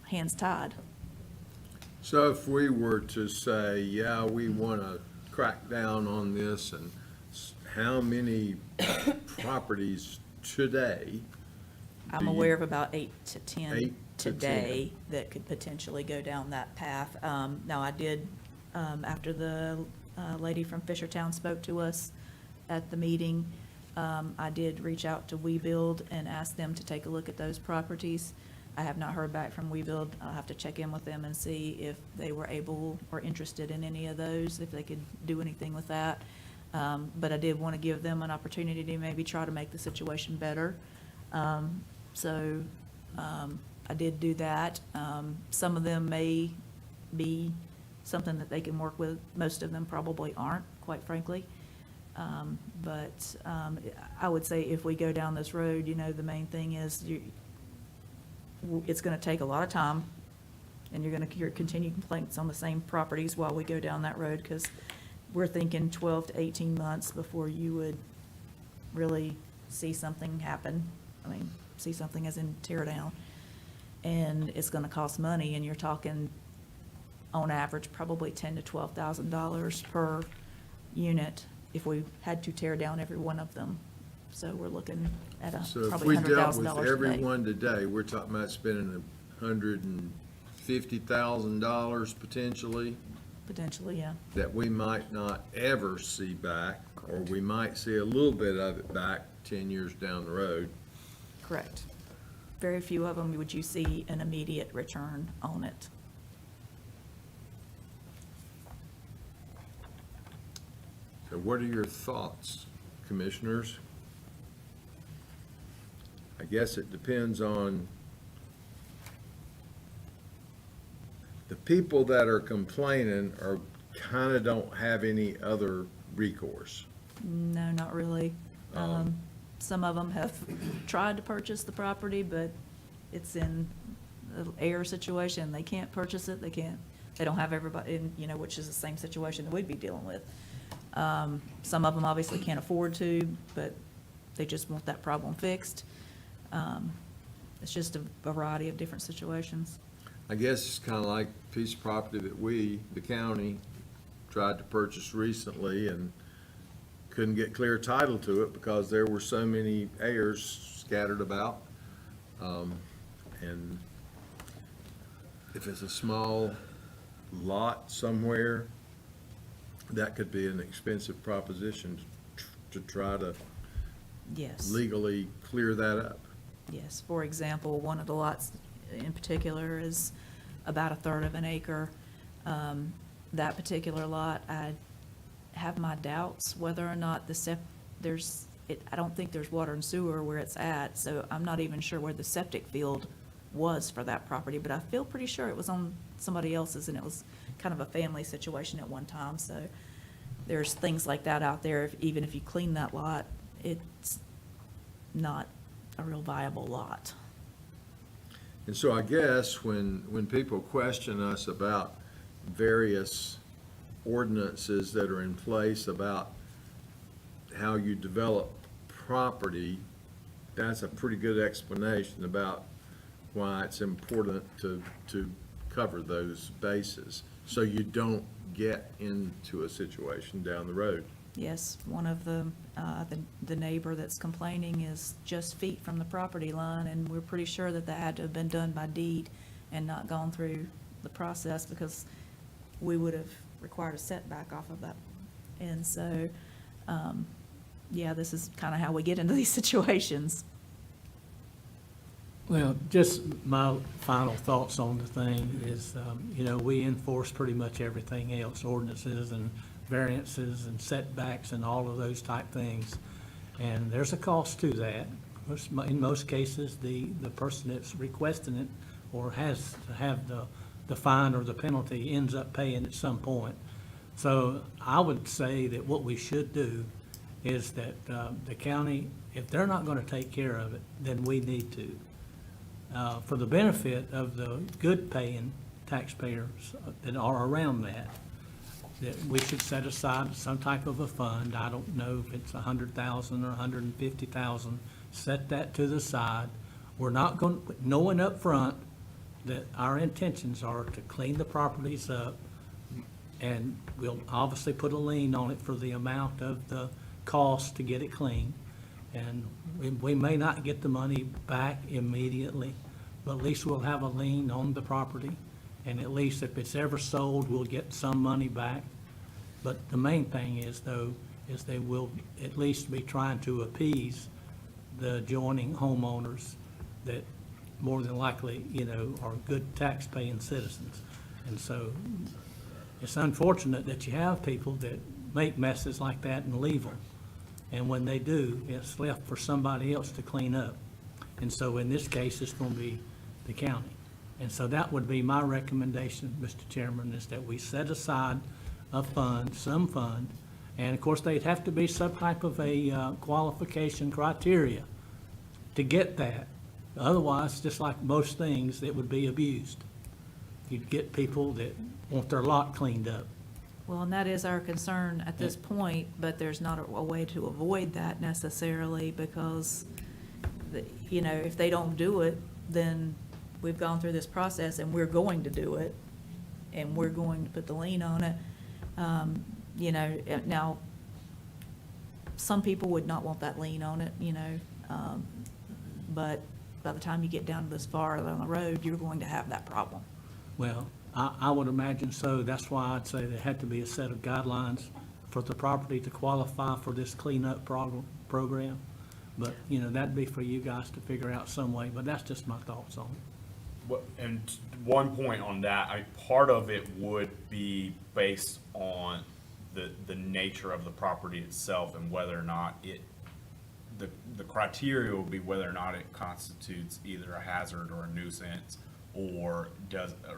hands tied. So if we were to say, yeah, we want to crack down on this, and how many properties today? I'm do you- aware of about 8 to 10 8 to today that could potentially go down that path. Now, I did, after the lady from Fishertown spoke to us at the meeting, I did reach out to WeBuild and ask them to take a look at those properties. I have not heard back from WeBuild. I'll have to check in with them and see if they were able or interested in any of those, if they could do anything with that. But I did want to give them an opportunity to maybe try to make the situation better. So I did do that. Some of them may be something that they can work with. Most of them probably aren't, quite frankly. But I would say if we go down this road, you know, the main thing is it's going to take a lot of time, and you're going to hear continued complaints on the same properties while we go down that road, because we're thinking 12 to 18 months before you would really see something happen. I mean, see something as in tear down. And it's going to cost money, and you're talking, on average, probably $10,000 to $12,000 per unit if we had to tear down every one of them. So we're looking at So if probably we dealt $100,000 with a day. everyone today, we're talking about spending $150,000 potentially, Potentially, yeah. that we might not ever see back, or we might see a little bit of it back 10 years down the road. Correct. Very few of them would you see an immediate return on it. So what are your thoughts, commissioners? I guess it depends on the people that are complaining are kind of don't have any other recourse. No, not really. Some of them have tried to purchase the property, but it's in an air situation. They can't purchase it. They don't have everybody, you know, which is the same situation that we'd be dealing with. Some of them obviously can't afford to, but they just want that problem fixed. It's just a variety of different situations. I guess it's kind of like a piece of property that we, the county, tried to purchase recently and couldn't get clear title to it because there were so many heirs scattered about. And if it's a small lot somewhere, that could be an expensive proposition to try to Yes. legally clear that up. Yes, for example, one of the lots in particular is about 1/3 of an acre. That particular lot, I have my doubts whether or not I don't think there's water and sewer where it's at, so I'm not even sure where the septic field was for that property, but I feel pretty sure it was on somebody else's, and it was kind of a family situation at one time, so there's things like that out there. Even if you clean that lot, it's not a real viable lot. And so I guess when people question us about various ordinances that are in place about how you develop property, that's a pretty good explanation about why it's important to cover those bases, so you don't get into a situation down the road. Yes, one of the neighbor that's complaining is just feet from the property line, and we're pretty sure that that had to have been done by deed and not gone through the process, because we would have required a setback off of that. And so, yeah, this is kind of how we get into these situations. Well, just my final thoughts on the thing is, we enforce pretty much everything else, ordinances and variances and setbacks and all of those type things. And there's a cost to that. In most cases, the person that's requesting it or has to have the fine or the penalty ends up paying at some point. So I would say that what we should do is that the county, if they're not going to take care of it, then we need to. For the benefit of the good paying taxpayers that are around that we should set aside some type of a fund. I don't know if it's 100,000 or 150,000. Set that to the side. We're not going, knowing up front that our intentions are to clean the properties up, and we'll obviously put a lien on it for the amount of the cost to get it clean. And we may not get the money back immediately, but at least we'll have a lien on the property. And at least if it's ever sold, we'll get some money back. But the main thing is, though, is they will at least be trying to appease the adjoining homeowners that more than likely, are good tax-paying citizens. And so it's unfortunate that you have people that make messes like that and leave them. And when they do, it's left for somebody else to clean up. And so in this case, it's going to be the county. And so that would be my recommendation, Mr. Chairman, is that we set aside a fund, some fund, and of course, they'd have to be some type of a qualification criteria to get that. Otherwise, just like most things, it would be abused. You'd get people that want their lot cleaned up. Well, and that is our concern at this point, but there's not a way to avoid that necessarily, because, if they don't do it, then we've gone through this process and we're going to do it, and we're going to put the lien on it. Now, some people would not want that lien on it, but by the time you get down to this far down the road, you're going to have that problem. Well, I would imagine so. That's why I'd say there had to be a set of guidelines for the property to qualify for this cleanup program. But, that'd be for you guys to figure out some way, but that's just my thoughts on it. And one point on that, part of it would be based on the nature of the property itself and whether or not the criteria will be whether or not it constitutes either a hazard or a nuisance or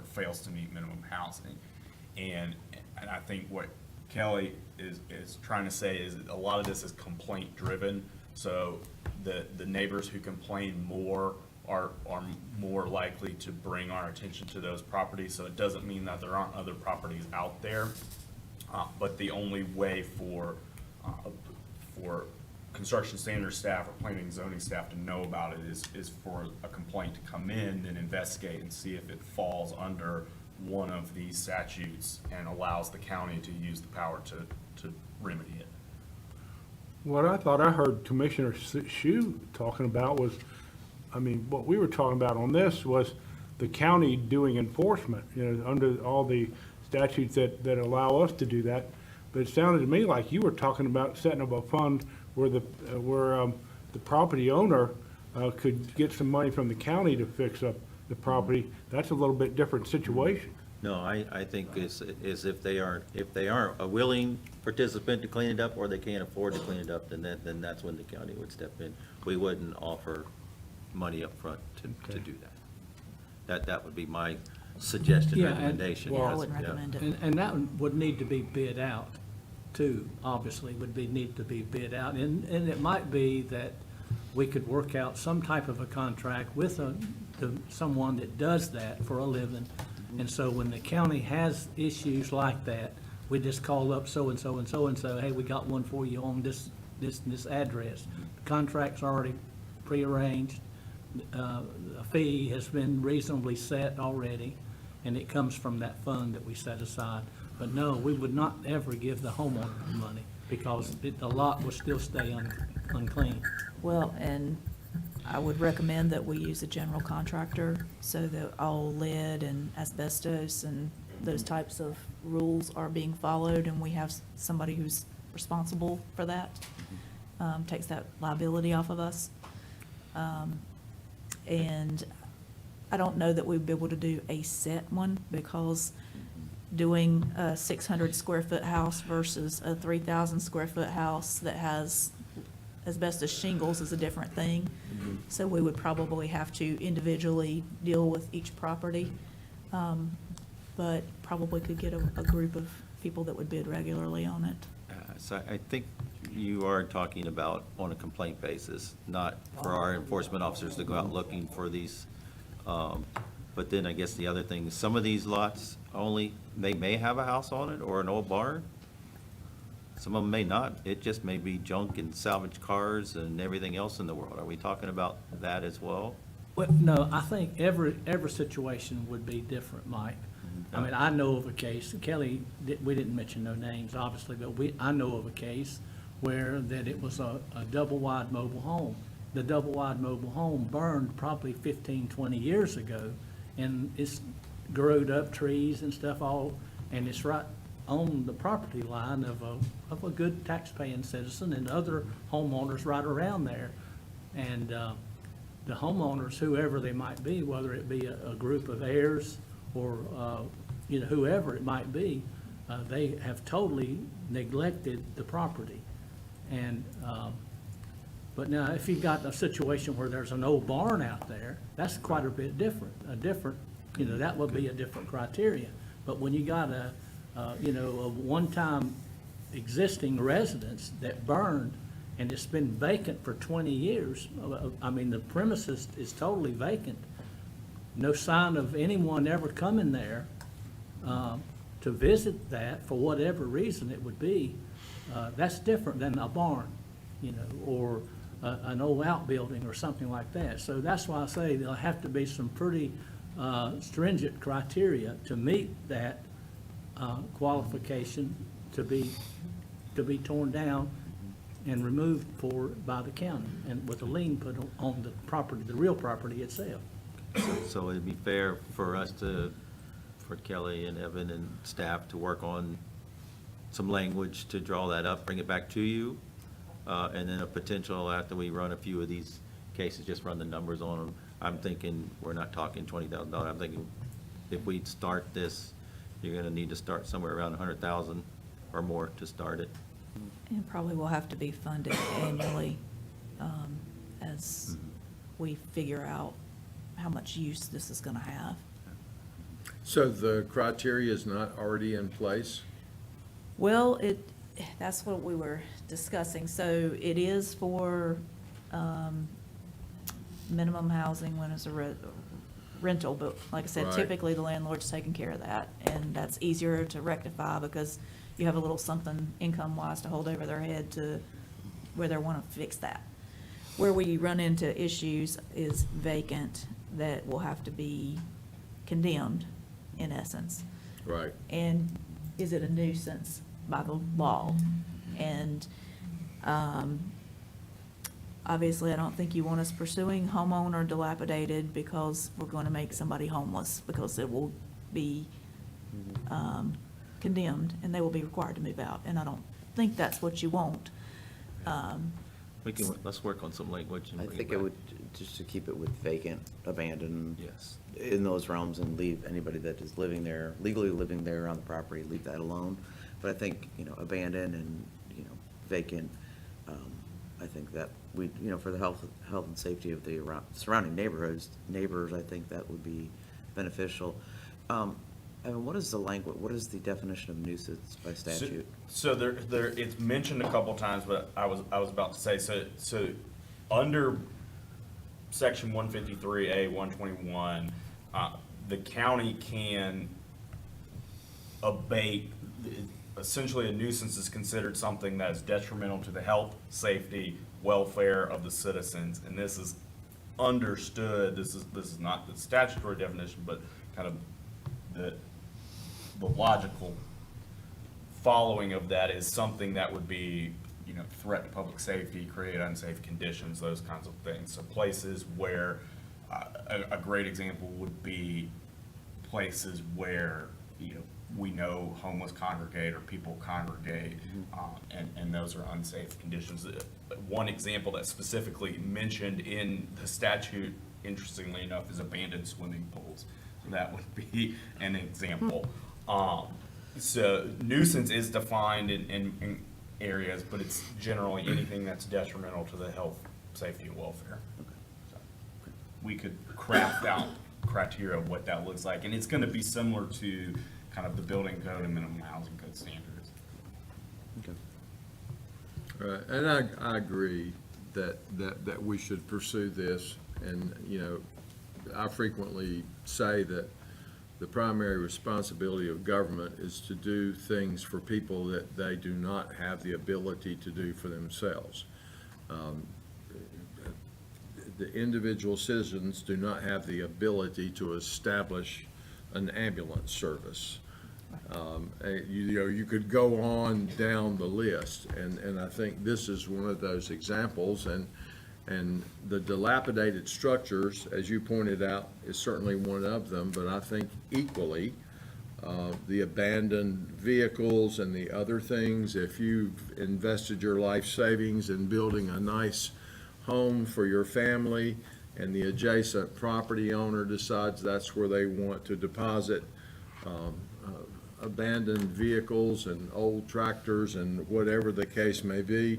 fails to meet minimum housing. And I think what Kelly is trying to say is a lot of this is complaint driven. So the neighbors who complain more are more likely to bring our attention to those properties. So it doesn't mean that there aren't other properties out there, but the only way for construction standards staff or planning and zoning staff to know about it is for a complaint to come in and investigate and see if it falls under one of these statutes and allows the county to use the power to remedy it. What I thought I heard Commissioner Shue talking about was, what we were talking about on this was the county doing enforcement, under all the statutes that allow us to do that. But it sounded to me like you were talking about setting up a fund where the property owner could get some money from the county to fix up the property. That's a little bit different situation. No, I think is if they aren't a willing participant to clean it up, or they can't afford to clean it up, then that's when the county would step in. We wouldn't offer money up front to do that. That would be my suggested Yeah, and- recommendation. Yeah, I because- wouldn't yeah. recommend it. And that would need to be bid out too, obviously, need to be bid out. And it might be that we could work out some type of a contract with someone that does that for a living. And so when the county has issues like that, we just call up so-and-so and so-and-so, hey, we got one for you on this address. The contract's already prearranged. A fee has been reasonably set already, and it comes from that fund that we set aside But no, we would not ever give the homeowner the money because the lot would still stay unclean. Well, and I would recommend that we use a general contractor so that all lead and asbestos and those types of rules are being followed, and we have somebody who's responsible for that, takes that liability off of us. And I don't know that we'd be able to do a set one, because doing a 600 square foot house versus a 3,000 square foot house that has asbestos shingles is a different thing. So we would probably have to individually deal with each property, but probably could get a group of people that would bid regularly on it. So I think you are talking about on a complaint basis, not for our enforcement officers to go out looking for these. But then I guess the other thing is, some of these lots only, they may have a house on it or an old barn. Some of them may not. It just may be junk and salvage cars and everything else in the world. Are we talking about that as well? Well, no, I think every situation would be different, Mike. I mean, I know of a case, Kelly, we didn't mention no names, obviously, but I know of a case where that it was a double-wide mobile home. The double-wide mobile home burned probably 15, 20 years ago, and it's growed up trees and stuff all, and it's right on the property line of a good tax-paying citizen and other homeowners right around there. And the homeowners, whoever they might be, whether it be a group of heirs or, whoever it might be, they have totally neglected the property. And, but now, if you've got a situation where there's an old barn out there, that's quite a bit different, that would be a different criteria. But when you got a one-time existing residence that burned and it's been vacant for 20 years, I mean, the premises is totally vacant. No sign of anyone ever coming there to visit that for whatever reason it would be. That's different than a barn, or an old outbuilding or something like that. So that's why I say there'll have to be some pretty stringent criteria to meet that qualification to be torn down and removed by the county, and with a lien put on the property, the real property itself. So it'd be fair for us for Kelly and Evan and staff to work on some language to draw that up, bring it back to you, and then a potential, after we run a few of these cases, just run the numbers on them. I'm thinking, we're not talking $20,000. I'm thinking if we start this, you're gonna need to start somewhere around 100,000 or more to start it. And probably will have to be funded annually, as we figure out how much use this is gonna have. So the criteria is not already in place? Well, that's what we were discussing. So it is for minimum housing when it's a rental, but like I said, Right. typically the landlord's taking care of that, and that's easier to rectify because you have a little something income-wise to hold over their head to where they want to fix that. Where we run into issues is vacant that will have to be condemned, in essence. Right. And is it a nuisance by the law? And obviously, I don't think you want us pursuing homeowner dilapidated because we're going to make somebody homeless, because it will be condemned and they will be required to move out. And I don't think that's what you want. Let's work on some language and I bring think it it back. would, just to keep it with vacant, abandoned. Yes. In those realms, and leave anybody that is living there, legally living there on the property, leave that alone. But I think, abandoned and, vacant, I think that we, for the health and safety of the surrounding neighbors, I think that would be beneficial. Evan, what is the language, what is the definition of nuisance by statute? So there, it's mentioned a couple times, but I was about to say, so under section 153A, 121, the county can abate, essentially a nuisance is considered something that is detrimental to the health, safety, welfare of the citizens, and this is understood, this is not the statutory definition, but kind of the logical following of that is something that would be, threat to public safety, create unsafe conditions, those kinds of things. So places where, a great example would be places where, we know homeless congregate or people congregate, and those are unsafe conditions. One example that's specifically mentioned in the statute, interestingly enough, is abandoned swimming pools. So that would be an example. So nuisance is defined in areas, but it's generally anything that's detrimental to the health, safety, and welfare. So we could craft out criteria of what that looks like, and it's gonna be similar to kind of the building code and minimum housing code standards. Okay. Right, and I agree that we should pursue this, and, I frequently say that the primary responsibility of government is to do things for people that they do not have the ability to do for themselves. The individual citizens do not have the ability to establish an ambulance service. You could go on down the list, and I think this is one of those examples, and the dilapidated structures, as you pointed out, is certainly one of them, but I think equally, the abandoned vehicles and the other things, if you've invested your life savings in building a nice home for your family, and the adjacent property owner decides that's where they want to deposit abandoned vehicles and old tractors and whatever the case may be,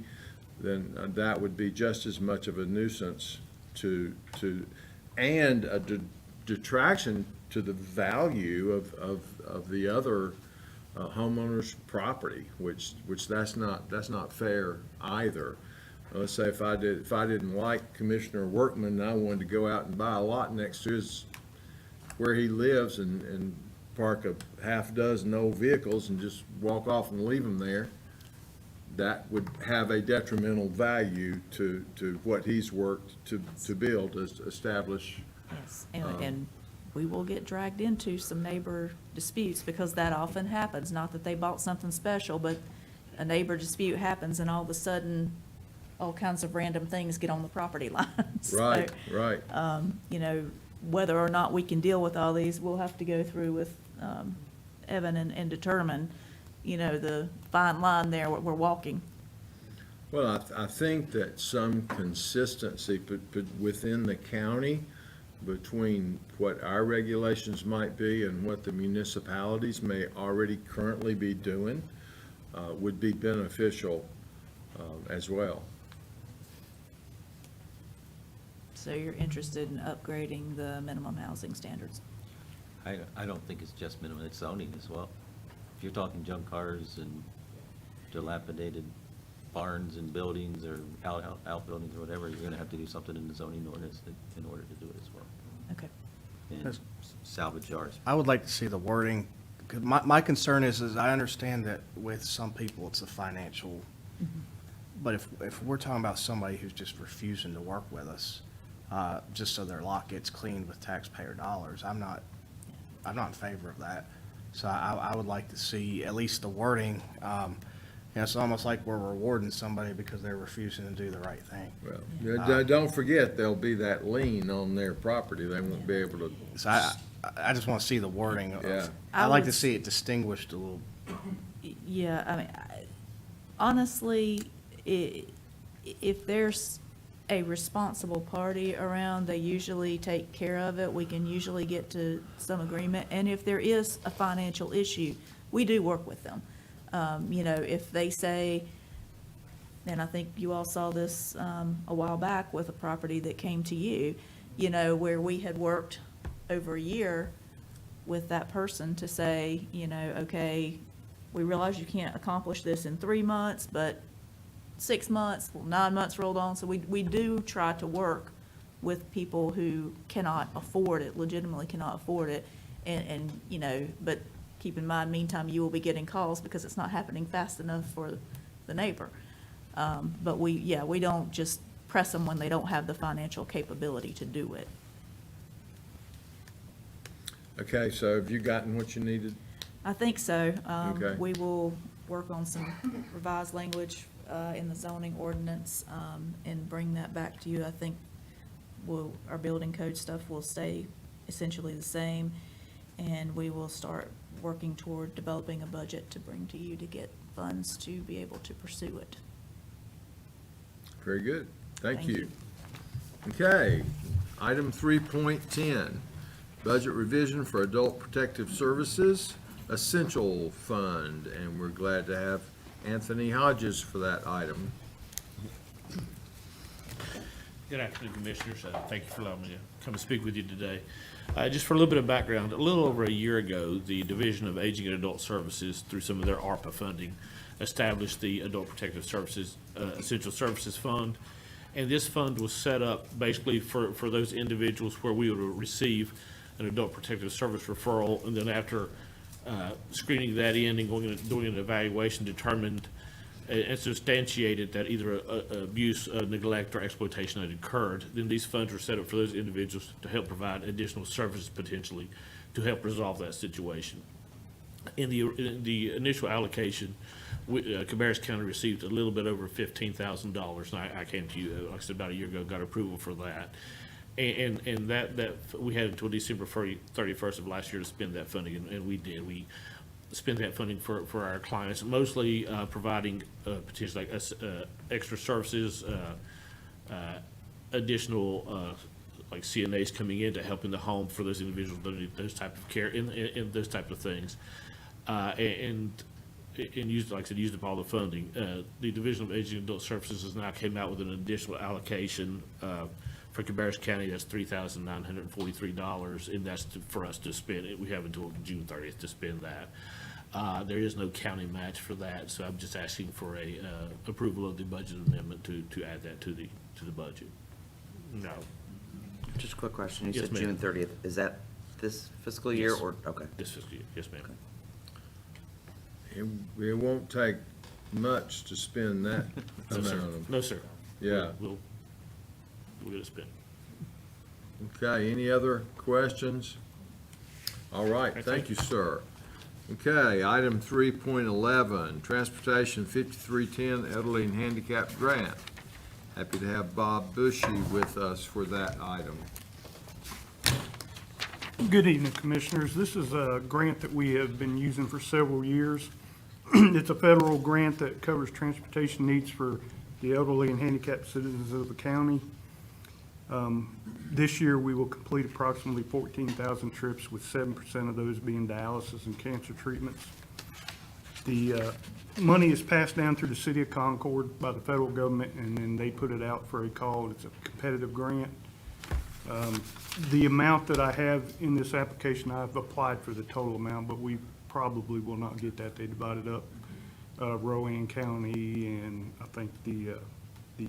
then that would be just as much of a nuisance and a detraction to the value of the other homeowner's property, which that's not fair either. Let's say if I didn't like Commissioner Workman and I wanted to go out and buy a lot next to where he lives and park a half dozen old vehicles and just walk off and leave them there, that would have a detrimental value to what he's worked to build, to establish. Yes, and we will get dragged into some neighbor disputes, because that often happens. Not that they bought something special, but a neighbor dispute happens, and all of a sudden, all kinds of random things get on the property lines. Right, So, right. Whether or not we can deal with all these, we'll have to go through with Evan and determine, the fine line there we're walking. Well, I think that some consistency within the county between what our regulations might be and what the municipalities may already currently be doing would be beneficial as well. So you're interested in upgrading the minimum housing standards? I don't think it's just minimum, it's zoning as well. If you're talking junk cars and dilapidated barns and buildings or outbuildings or whatever, you're gonna have to do something in the zoning ordinance in order to do it as well. Okay. And salvage yards. I would like to see the wording, because my concern is I understand that with some people, it's a financial, but if we're talking about somebody who's just refusing to work with us, just so their lot gets cleaned with taxpayer dollars, I'm not in favor of that. So I would like to see at least the wording. It's almost like we're rewarding somebody because they're refusing to do the right thing. Well, don't forget, there'll be that lien on their property. They won't be able to. So I just want to see the wording. Yeah. I'd like to see it distinguished a little. Yeah, I mean, honestly, if there's a responsible party around, they usually take care of it. We can usually get to some agreement. And if there is a financial issue, we do work with them. If they say, and I think you all saw this a while back with a property that came to you, where we had worked over a year with that person to say, okay, we realize you can't accomplish this in 3 months, but 6 months, 9 months rolled on. So we do try to work with people who cannot afford it, legitimately cannot afford it. And but keep in mind, meantime, you will be getting calls because it's not happening fast enough for the neighbor. But we don't just press them when they don't have the financial capability to do it. Okay, so have you gotten what you needed? I think so. Okay. We'll work on some revised language in the zoning ordinance and bring that back to you. I think our building code stuff will stay essentially the same, and we will start working toward developing a budget to bring to you to get funds to be able to pursue it. Very good. Thank Thank you. Okay, item 3.10, budget revision for Adult Protective Services Essential Fund, and we're glad to have Anthony Hodges for that item. Good afternoon, Commissioners. Thank you for allowing me to come and speak with you today. Just for a little bit of background, a little over a year ago, the Division of Aging and Adult Services, through some of their ARPA funding, established the Adult Protective Services Essential Services Fund. And this fund was set up basically for those individuals where we would receive an adult protective service referral, and then after screening that in and doing an evaluation, determined and substantiated that either abuse, neglect, or exploitation had occurred, then these funds were set up for those individuals to help provide additional services potentially to help resolve that situation. In the initial allocation, Cabarrus County received a little bit over $15,000, and I came to you, like I said, about a year ago, got approval for that. And that we had until December 31st of last year to spend that funding, and we did. We spent that funding for our clients, mostly providing potentially like extra services, additional like CNAs coming in to help in the home for those individuals that need those type of care and those type of things. And used, like I said, used up all the funding. The Division of Aging and Adult Services has now came out with an additional allocation for Cabarrus County. That's $3,943, and that's for us to spend. We have until June 30th to spend that. There is no county match for that, so I'm just asking for a approval of the budget amendment to add that to the budget. No. Just a quick question. You Yes, said ma'am. June 30th. Is that this fiscal year Yes. or, okay. This fiscal year, yes, ma'am. It won't take much to spend that No, amount sir. of. No, sir. Yeah. We'll get it spent. Okay, any other questions? All right, thank you, sir. Okay, item 3.11, Transportation 5310 Elderly and Handicapped Grant. Happy to have Bob Bushy with us for that item. Good evening, Commissioners. This is a grant that we have been using for several years. It's a federal grant that covers transportation needs for the elderly and handicapped citizens of the county. This year, we will complete approximately 14,000 trips, with 7% of those being dialysis and cancer treatments. The money is passed down through the city of Concord by the federal government, and then they put it out for a call. It's a competitive grant. The amount that I have in this application, I've applied for the total amount, but we probably will not get that. They divided up Rowan County, and I think the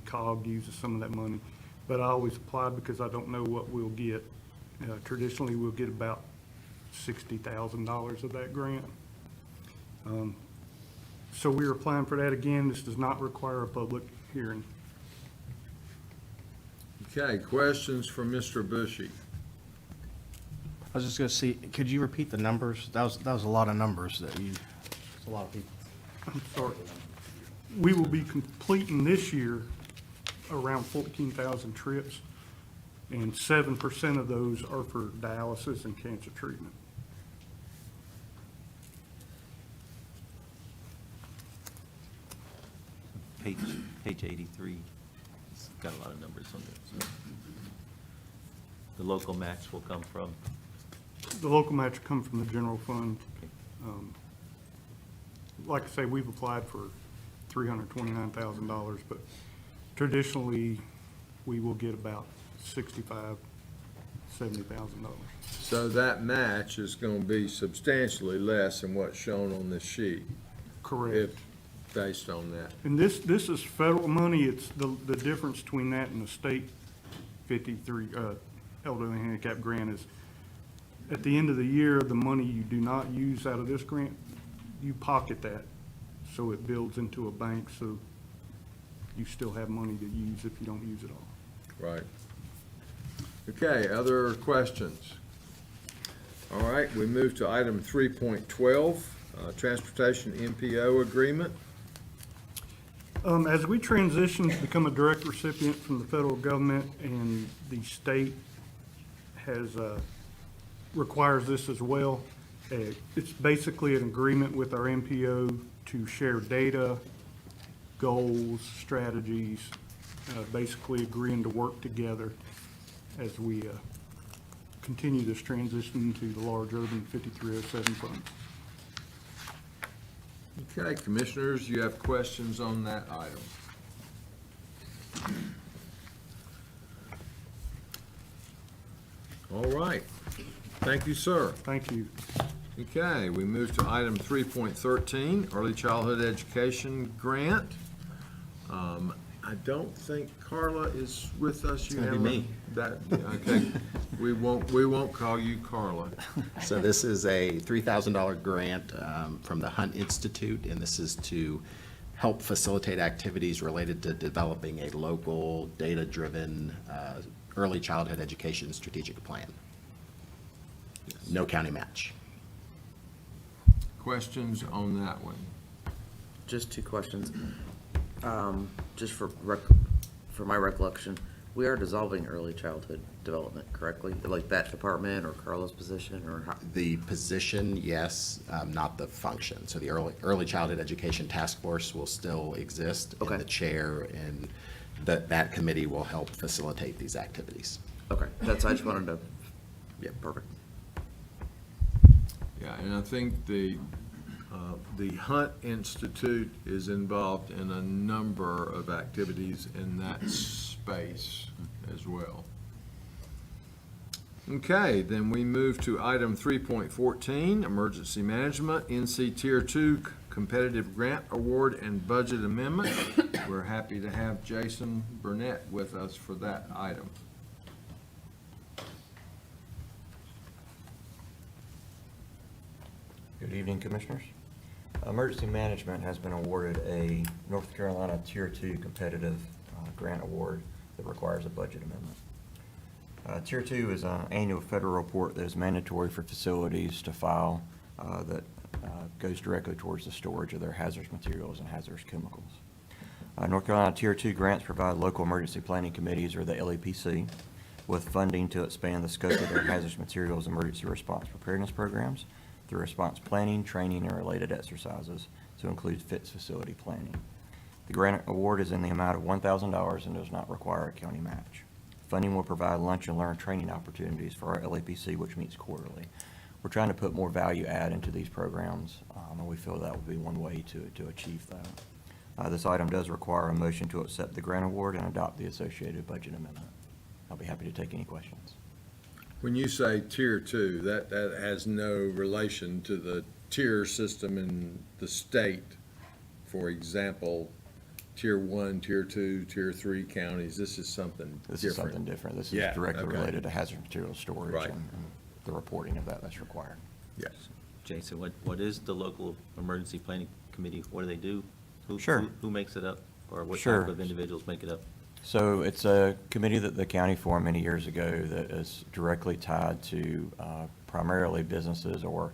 COG uses some of that money. But I always apply because I don't know what we'll get. Traditionally, we'll get about $60,000 of that grant. So we're applying for that again. This does not require a public hearing. Okay, questions for Mr. Bushy? I was just gonna see, could you repeat the numbers? That was a lot of numbers that's a lot of people. I'm sorry. We will be completing this year around 14,000 trips, and 7% of those are for dialysis and cancer treatment. Page 83, it's got a lot of numbers on there. So the local match will come from, The local match will come from the general fund. Like I say, we've applied for $329,000, but traditionally, we will get about $65,000, $70,000. So that match is gonna be substantially less than what's shown on this sheet, Correct. if, based on that. And this is federal money. It's the difference between that and the state 53, elderly and handicap grant is, at the end of the year, the money you do not use out of this grant, you pocket that. So it builds into a bank, so you still have money to use if you don't use it all. Right. Okay, other questions? All right, we move to item 3.12, Transportation MPO agreement. As we transition to become a direct recipient from the federal government and the state has, requires this as well, it's basically an agreement with our MPO to share data, goals, strategies, basically agreeing to work together as we continue this transition to the large urban 5307 funds. Okay, commissioners, you have questions on that item? All right. Thank you, sir. Thank you. Okay, we move to item 3.13, Early Childhood Education Grant. I don't think Carla is with us. You gonna be have me. That, okay, we won't call you Carla. So this is a $3,000 grant from the Hunt Institute, and this is to help facilitate activities related to developing a local, data-driven early childhood education strategic plan. No county match. Questions on that one? Just two questions. Just for my recollection, we are dissolving early childhood development, correctly? Like that department or Carla's position or how? The position, yes, not the function. So the early childhood education task force will still exist. Okay. And the chair and that committee will help facilitate these activities. Okay, I just wanted to, yeah, perfect. Yeah, and I think the Hunt Institute is involved in a number of activities in that space as well. Okay, then we move to item 3.14, Emergency Management, NC Tier 2 Competitive Grant Award and Budget Amendment. We're happy to have Jason Burnett with us for that item. Good evening, Commissioners. Emergency Management has been awarded a North Carolina Tier 2 competitive grant award that requires a budget amendment. Tier 2 is an annual federal report that is mandatory for facilities to file that goes directly towards the storage of their hazardous materials and hazardous chemicals. North Carolina Tier 2 grants provide local emergency planning committees, or the LEPC, with funding to expand the scope of their hazardous materials emergency response preparedness programs through response planning, training, and related exercises to include FITS facility planning. The grant award is in the amount of $1,000 and does not require a county match. Funding will provide lunch and learn training opportunities for our LAPC, which meets quarterly. We're trying to put more value add into these programs, and we feel that would be one way to achieve that. This item does require a motion to accept the grant award and adopt the associated budget amendment. I'll be happy to take any questions. When you say Tier 2, that has no relation to the tier system in the state. For example, Tier 1, Tier 2, Tier 3 counties. This is something different. This is something different. This is Yeah, directly okay. related to hazardous material storage Right. and the reporting of that's required. Yes. Jason, what is the local emergency planning committee? What do they do? Sure. Who makes it up? Or what Sure. type of individuals make it up? So it's a committee that the county formed many years ago that is directly tied to primarily businesses or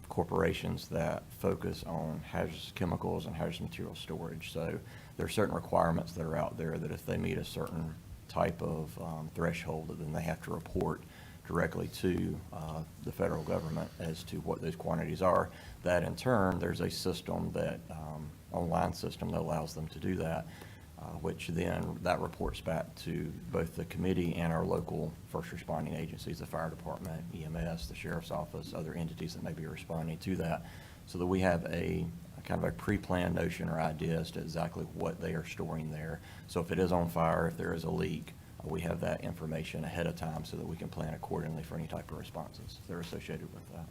corporations that focus on hazardous chemicals and hazardous material storage. So there are certain requirements that are out there that if they meet a certain type of threshold, that then they have to report directly to the federal government as to what those quantities are. That in turn, there's a system that, online system that allows them to do that, which then that reports back to both the committee and our local first responding agencies, the fire department, EMS, the sheriff's office, other entities that may be responding to that, so that we have a kind of a pre-planned notion or idea as to exactly what they are storing there. So if it is on fire, if there is a leak, we have that information ahead of time so that we can plan accordingly for any type of responses that are associated with that.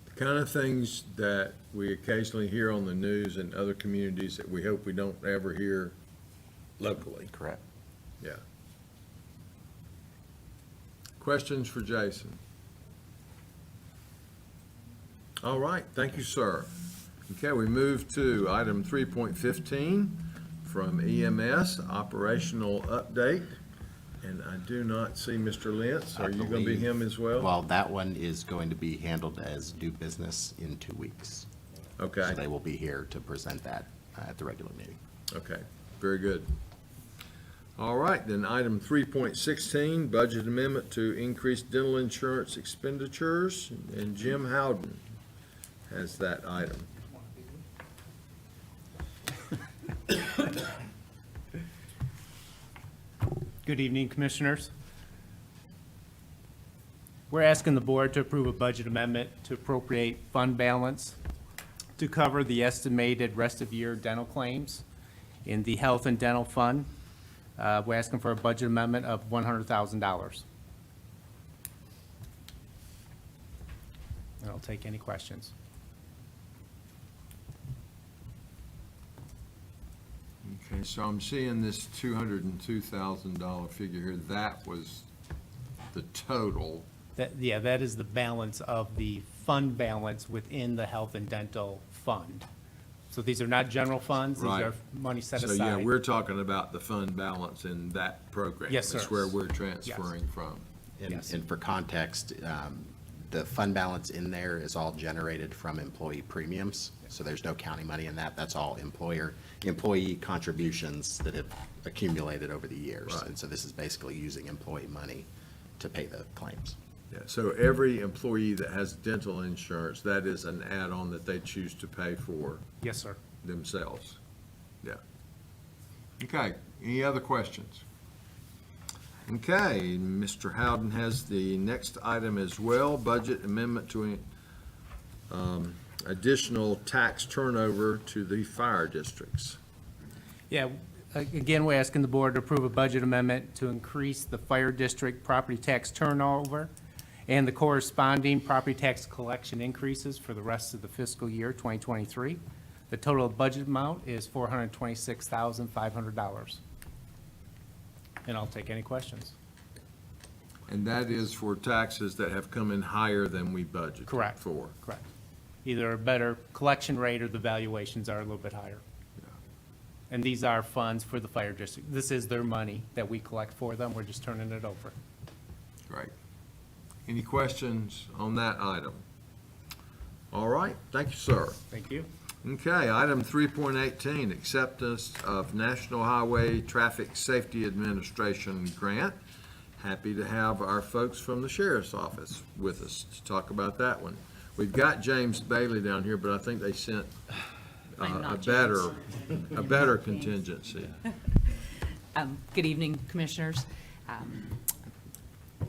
The kind of things that we occasionally hear on the news in other communities that we hope we don't ever hear locally. Correct. Yeah. Questions for Jason? All right, thank you, sir. Okay, we move to item 3.15 from EMS, operational update. And I do not see Mr. Lentz. I Are you going to be believe- him as well? Well, that one is going to be handled as new business in 2 weeks. Okay. So they will be here to present that at the regular meeting. Okay, very good. All right, then item 3.16, budget amendment to increase dental insurance expenditures, and Jim Howden has that item. Good evening, Commissioners. We're asking the board to approve a budget amendment to appropriate fund balance to cover the estimated rest of year dental claims in the Health and Dental Fund. We're asking for a budget amendment of $100,000. And I'll take any questions. Okay, so I'm seeing this $202,000 figure here. That was the total. Yeah, that is the balance of the fund balance within the Health and Dental Fund. So these are not general funds, these Right. are money set So, aside. yeah, we're talking about the fund balance in that program. Yes, sir. That's where we're transferring from. And Yes. and for context, the fund balance in there is all generated from employee premiums. So there's no county money in that. That's all employee contributions that have accumulated over the years. Right. And so this is basically using employee money to pay the claims. Yeah, so every employee that has dental insurance, that is an add-on that they choose to pay for Yes, sir. themselves. Yeah. Okay, any other questions? Okay, Mr. Howden has the next item as well, budget amendment to additional tax turnover to the fire districts. Yeah, again, we're asking the board to approve a budget amendment to increase the fire district property tax turnover and the corresponding property tax collection increases for the rest of the fiscal year 2023. The total budget amount is $426,500. And I'll take any questions. And that is for taxes that have come in higher than we budgeted Correct. for. Correct. Either a better collection rate or the valuations are a little bit higher. And these are funds for the fire district. This is their money that we collect for them. We're just turning it over. Great. Any questions on that item? All right, thank you, sir. Thank you. Okay, item 3.18, acceptance of National Highway Traffic Safety Administration grant. Happy to have our folks from the sheriff's office with us to talk about that one. We've got James Bailey down here, but I think they sent a better contingency. Good evening, Commissioners.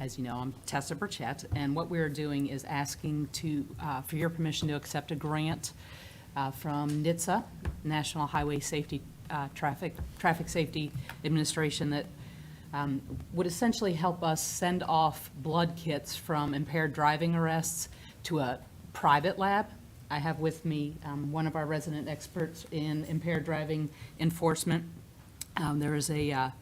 As you know, I'm Tessa Burchett, and what we're doing is asking for your permission to accept a grant from NHTSA, National Highway Safety, Traffic Safety Administration, that would essentially help us send off blood kits from impaired driving arrests to a private lab. I have with me one of our resident experts in impaired driving enforcement. There is a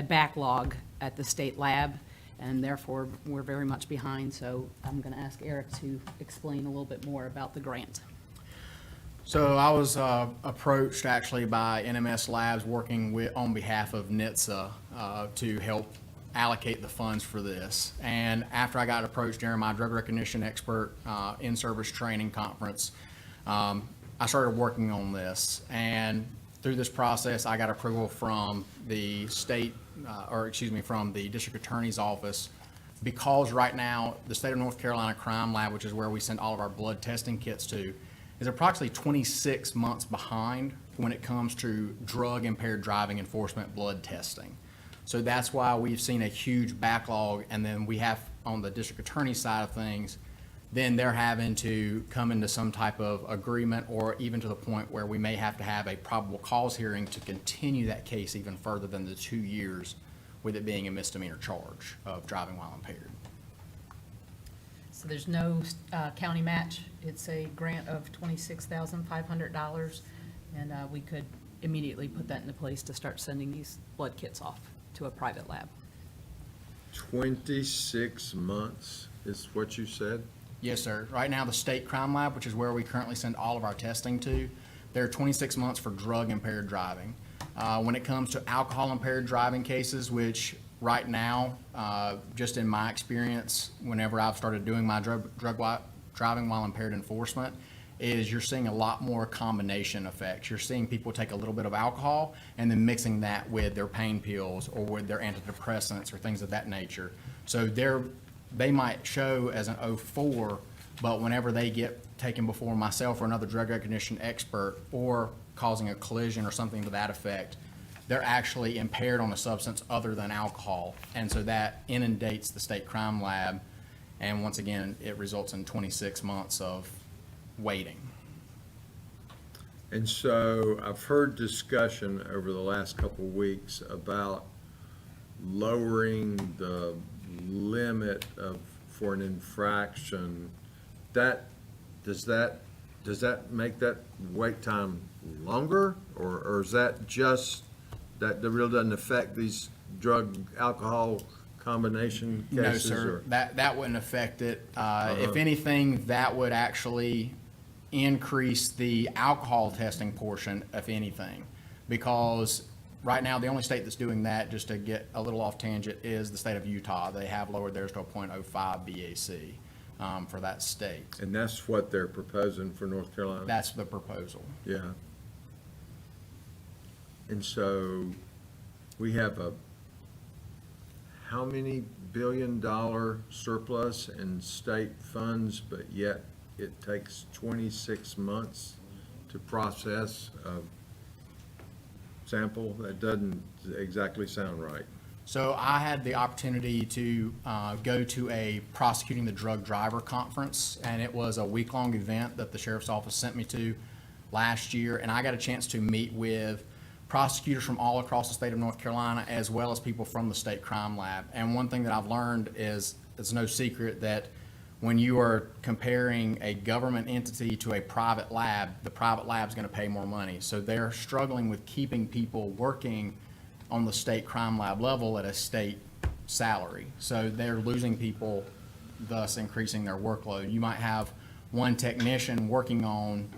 backlog at the state lab, and therefore we're very much behind. So I'm going to ask Eric to explain a little bit more about the grant. So I was approached actually by NMS Labs working on behalf of NHTSA to help allocate the funds for this. And after I got approached during my drug recognition expert in-service training conference, I started working on this. And through this process, I got approval from the from the district attorney's office, because right now the state of North Carolina Crime Lab, which is where we send all of our blood testing kits to, is approximately 26 months behind when it comes to drug impaired driving enforcement blood testing. So that's why we've seen a huge backlog. And then we have, on the district attorney's side of things, then they're having to come into some type of agreement, or even to the point where we may have to have a probable cause hearing to continue that case even further than the 2 years, with it being a misdemeanor charge of driving while impaired. So there's no county match. It's a grant of $26,500, and we could immediately put that into place to start sending these blood kits off to a private lab. 26 months is what you said? Yes, sir. Right now, the state crime lab, which is where we currently send all of our testing to, they're 26 months for drug impaired driving. When it comes to alcohol impaired driving cases, which right now, just in my experience, whenever I've started doing my driving while impaired enforcement, is you're seeing a lot more combination effects. You're seeing people take a little bit of alcohol and then mixing that with their pain pills or with their antidepressants or things of that nature. So they might show as an 04, but whenever they get taken before myself or another drug recognition expert or causing a collision or something to that effect, they're actually impaired on a substance other than alcohol. And so that inundates the state crime lab. And once again, it results in 26 months of waiting. And so I've heard discussion over the last couple of weeks about lowering the limit for an infraction. Does that make that wait time longer? Or is that just, that really doesn't affect these drug alcohol combination cases? No, sir, or- that wouldn't affect it. If anything, that would actually increase the alcohol testing portion, if anything. Because right now, the only state that's doing that, just to get a little off tangent, is the state of Utah. They have lowered theirs to a .05 BAC for that state. And that's what they're proposing for North Carolina? That's the proposal. Yeah. And so we have how many billion-dollar surplus in state funds, but yet it takes 26 months to process a sample? That doesn't exactly sound right. So I had the opportunity to go to a Prosecuting the Drug Driver conference, and it was a week-long event that the sheriff's office sent me to last year, and I got a chance to meet with prosecutors from all across the state of North Carolina, as well as people from the state crime lab. And one thing that I've learned is, it's no secret that when you are comparing a government entity to a private lab, the private lab's going to pay more money. So they're struggling with keeping people working on the state crime lab level at a state salary. So they're losing people, thus increasing their workload. You might have one technician working on,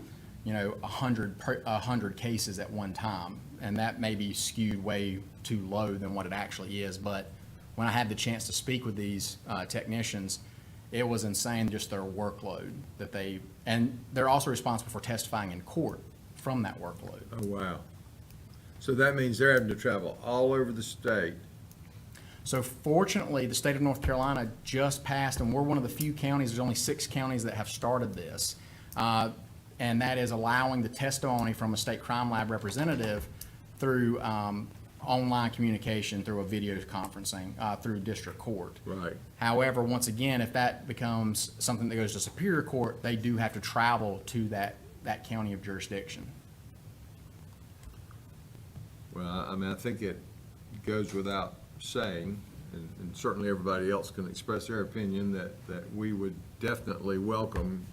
100 cases at one time, and that may be skewed way too low than what it actually is. But when I had the chance to speak with these technicians, it was insane, just their workload and they're also responsible for testifying in court from that workload. Oh, wow. So that means they're having to travel all over the state. So fortunately, the state of North Carolina just passed, and we're one of the few counties, there's only 6 counties that have started this. And that is allowing the testimony from a state crime lab representative through online communication, through a video conferencing, through district court. Right. However, once again, if that becomes something that goes to Superior Court, they do have to travel to that county of jurisdiction. Well, I mean, I think it goes without saying, and certainly everybody else can express their opinion, that we would definitely welcome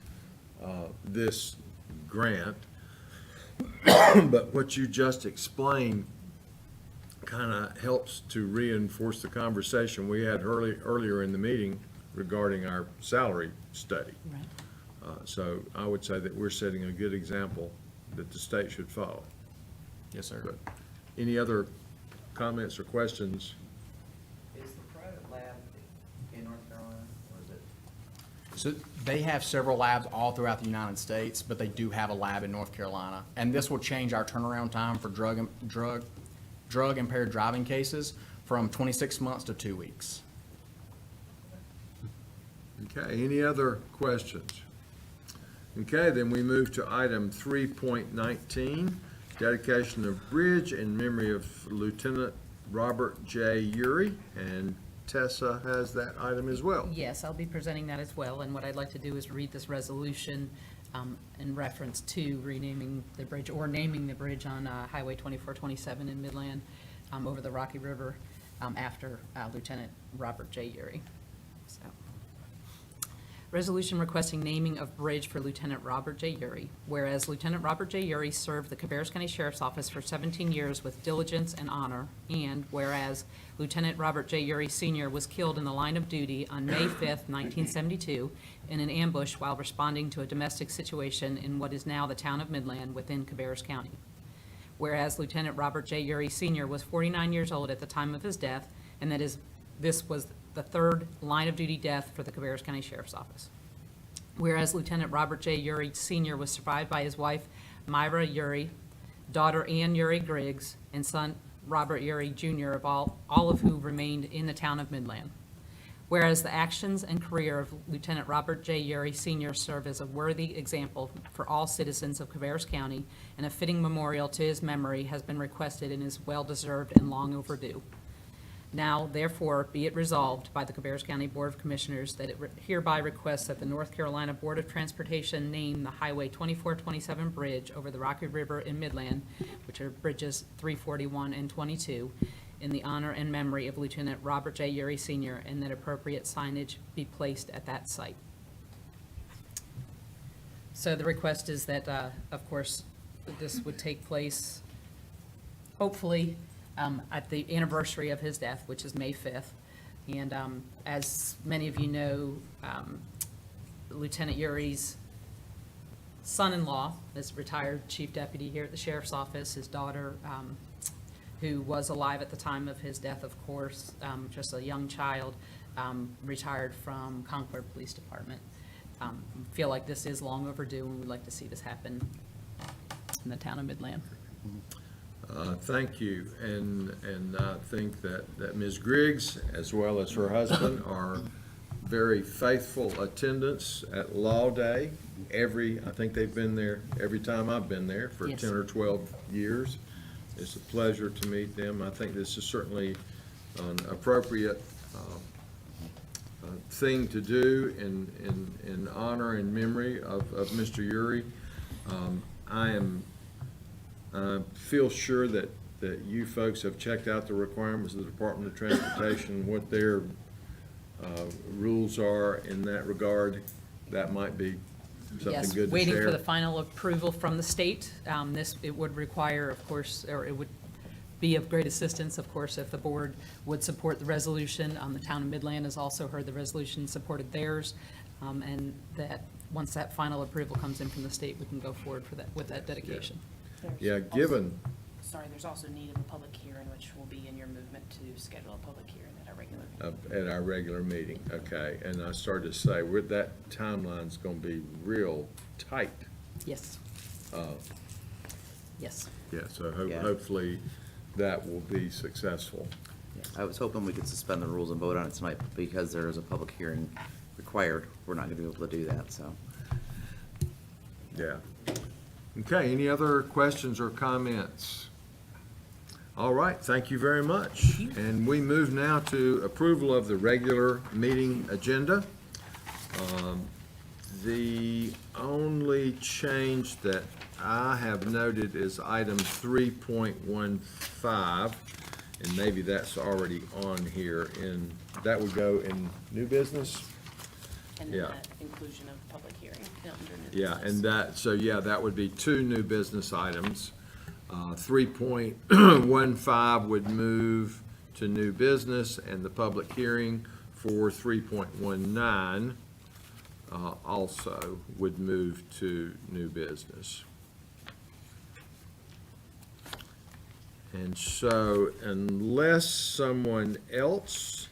this grant. But what you just explained kind of helps to reinforce the conversation we had earlier in the meeting regarding our salary study. Right. So I would say that we're setting a good example that the state should follow. Yes, sir. But any other comments or questions? Is the private lab in North Carolina, or is it? So they have several labs all throughout the United States, but they do have a lab in North Carolina. And this will change our turnaround time for drug impaired driving cases from 26 months to 2 weeks. Okay, any other questions? Okay, then we move to item 3.19, dedication of bridge in memory of Lieutenant Robert J. Urey, and Tessa has that item as well. Yes, I'll be presenting that as well, and what I'd like to do is read this resolution in reference to renaming the bridge, or naming the bridge on Highway 2427 in Midland over the Rocky River after Lieutenant Robert J. Urey. So, resolution requesting naming of bridge for Lieutenant Robert J. Urey. Whereas Lieutenant Robert J. Urey served the Cabarrus County Sheriff's Office for 17 years with diligence and honor, and whereas Lieutenant Robert J. Urey Sr. was killed in the line of duty on May 5th, 1972, in an ambush while responding to a domestic situation in what is now the town of Midland within Cabarrus County. Whereas Lieutenant Robert J. Urey Sr. was 49 years old at the time of his death, and this was the third line-of-duty death for the Cabarrus County Sheriff's Office. Whereas Lieutenant Robert J. Uri Sr. was survived by his wife, Myra Uri, daughter Ann Uri Griggs, and son Robert Uri Jr., all of who remained in the town of Midland. Whereas the actions and career of Lieutenant Robert J. Uri Sr. serve as a worthy example for all citizens of Cabarrus County, and a fitting memorial to his memory has been requested and is well-deserved and long overdue. Now, therefore, be it resolved by the Cabarrus County Board of Commissioners that it hereby requests that the North Carolina Board of Transportation name the Highway 2427 bridge over the Rocky River in Midland, which are bridges 341 and 22, in the honor and memory of Lieutenant Robert J. Uri Sr., and that appropriate signage be placed at that site. So the request is that, of course, this would take place, hopefully, at the anniversary of his death, which is May 5th. And as many of you know, Lieutenant Uri's son-in-law is retired chief deputy here at the sheriff's office. His daughter, who was alive at the time of his death, of course, just a young child, retired from Concord Police Department. Feel like this is long overdue, and we'd like to see this happen in the town of Midland. Thank you, and I think that Ms. Griggs, as well as her husband, are very faithful attendants at Law Day. I think they've been there every time I've been there for Yes. 10 or 12 years. It's a pleasure to meet them. I think this is certainly an appropriate thing to do in honor and memory of Mr. Uri. I feel sure that you folks have checked out the requirements of the Department of Transportation, what their rules are in that regard. That might be something Yes, good to waiting share. for the final approval from the state. It would require, of course, or it would be of great assistance, of course, if the board would support the resolution. The town of Midland has also heard the resolution, supported theirs, and that, once that final approval comes in from the state, we can go forward with that dedication. Yeah, given, Sorry, there's also need of a public hearing, which will be in your movement to schedule a public hearing at our regular meeting. at our regular meeting, okay. And I started to say, that timeline's gonna be real tight. Yes. Yes. Yeah, so Yeah. hopefully that will be successful. I was hoping we could suspend the rules and vote on it tonight, but because there is a public hearing required, we're not gonna be able to do that, so. Yeah. Okay, any other questions or comments? All right, thank you very much. And we move now to approval of the regular meeting agenda. The only change that I have noted is item 3.15, and maybe that's already on here, and that would go in new business? And then Yeah. that inclusion of public hearing under new Yeah, business. and that would be two new business items. 3.15 would move to new business, and the public hearing for 3.19 also would move to new business. And so unless someone else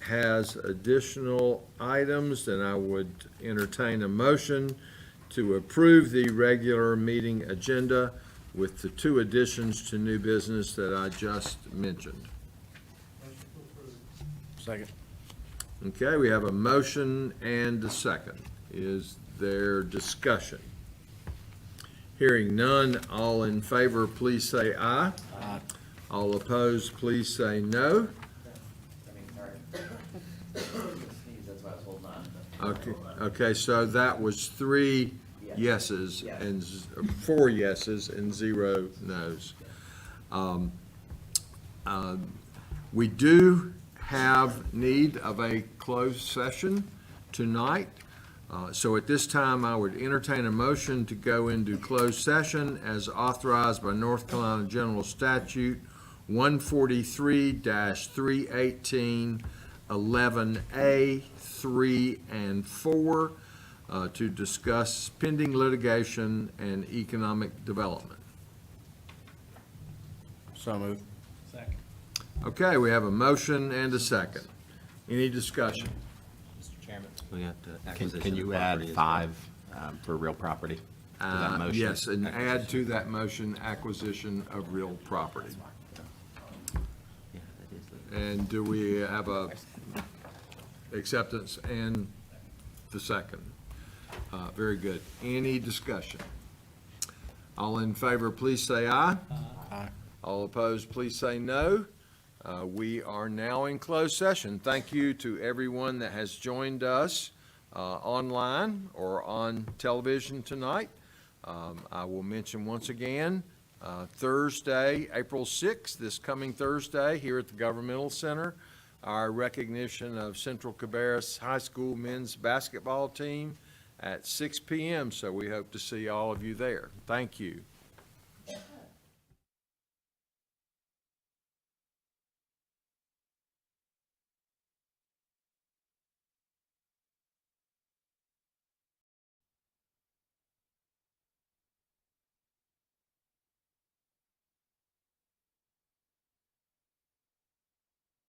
has additional items, then I would entertain a motion to approve the regular meeting agenda with the two additions to new business that I just mentioned. Second. Okay, we have a motion and a second. Is there discussion? Hearing none, all in favor, please say aye. Aye. All opposed, please say no. Okay, so that was 3 yeses and 4 yeses and 0 noes. We do have need of a closed session tonight. So at this time, I would entertain a motion to go into closed session as authorized by North Carolina General Statute 143-318, 11A, 3, and 4, to discuss pending litigation and economic development. So moved. Okay, we have a motion and a second. Any discussion? Mr. Chairman. We have to Can acquisition you of add property as well. 5 for real property to that motion? Yes, and add to that motion acquisition of real property. Yeah, that is the- And do we have a acceptance and the second? Very good. Any discussion? All in favor, please say aye. Aye. All opposed, please say no. We are now in closed session. Thank you to everyone that has joined us online or on television tonight. I will mention once again, Thursday, April 6th, this coming Thursday, here at the Governmental Center, our recognition of Central Cabarrus High School men's basketball team at 6 p.m. So we hope to see all of you there. Thank you.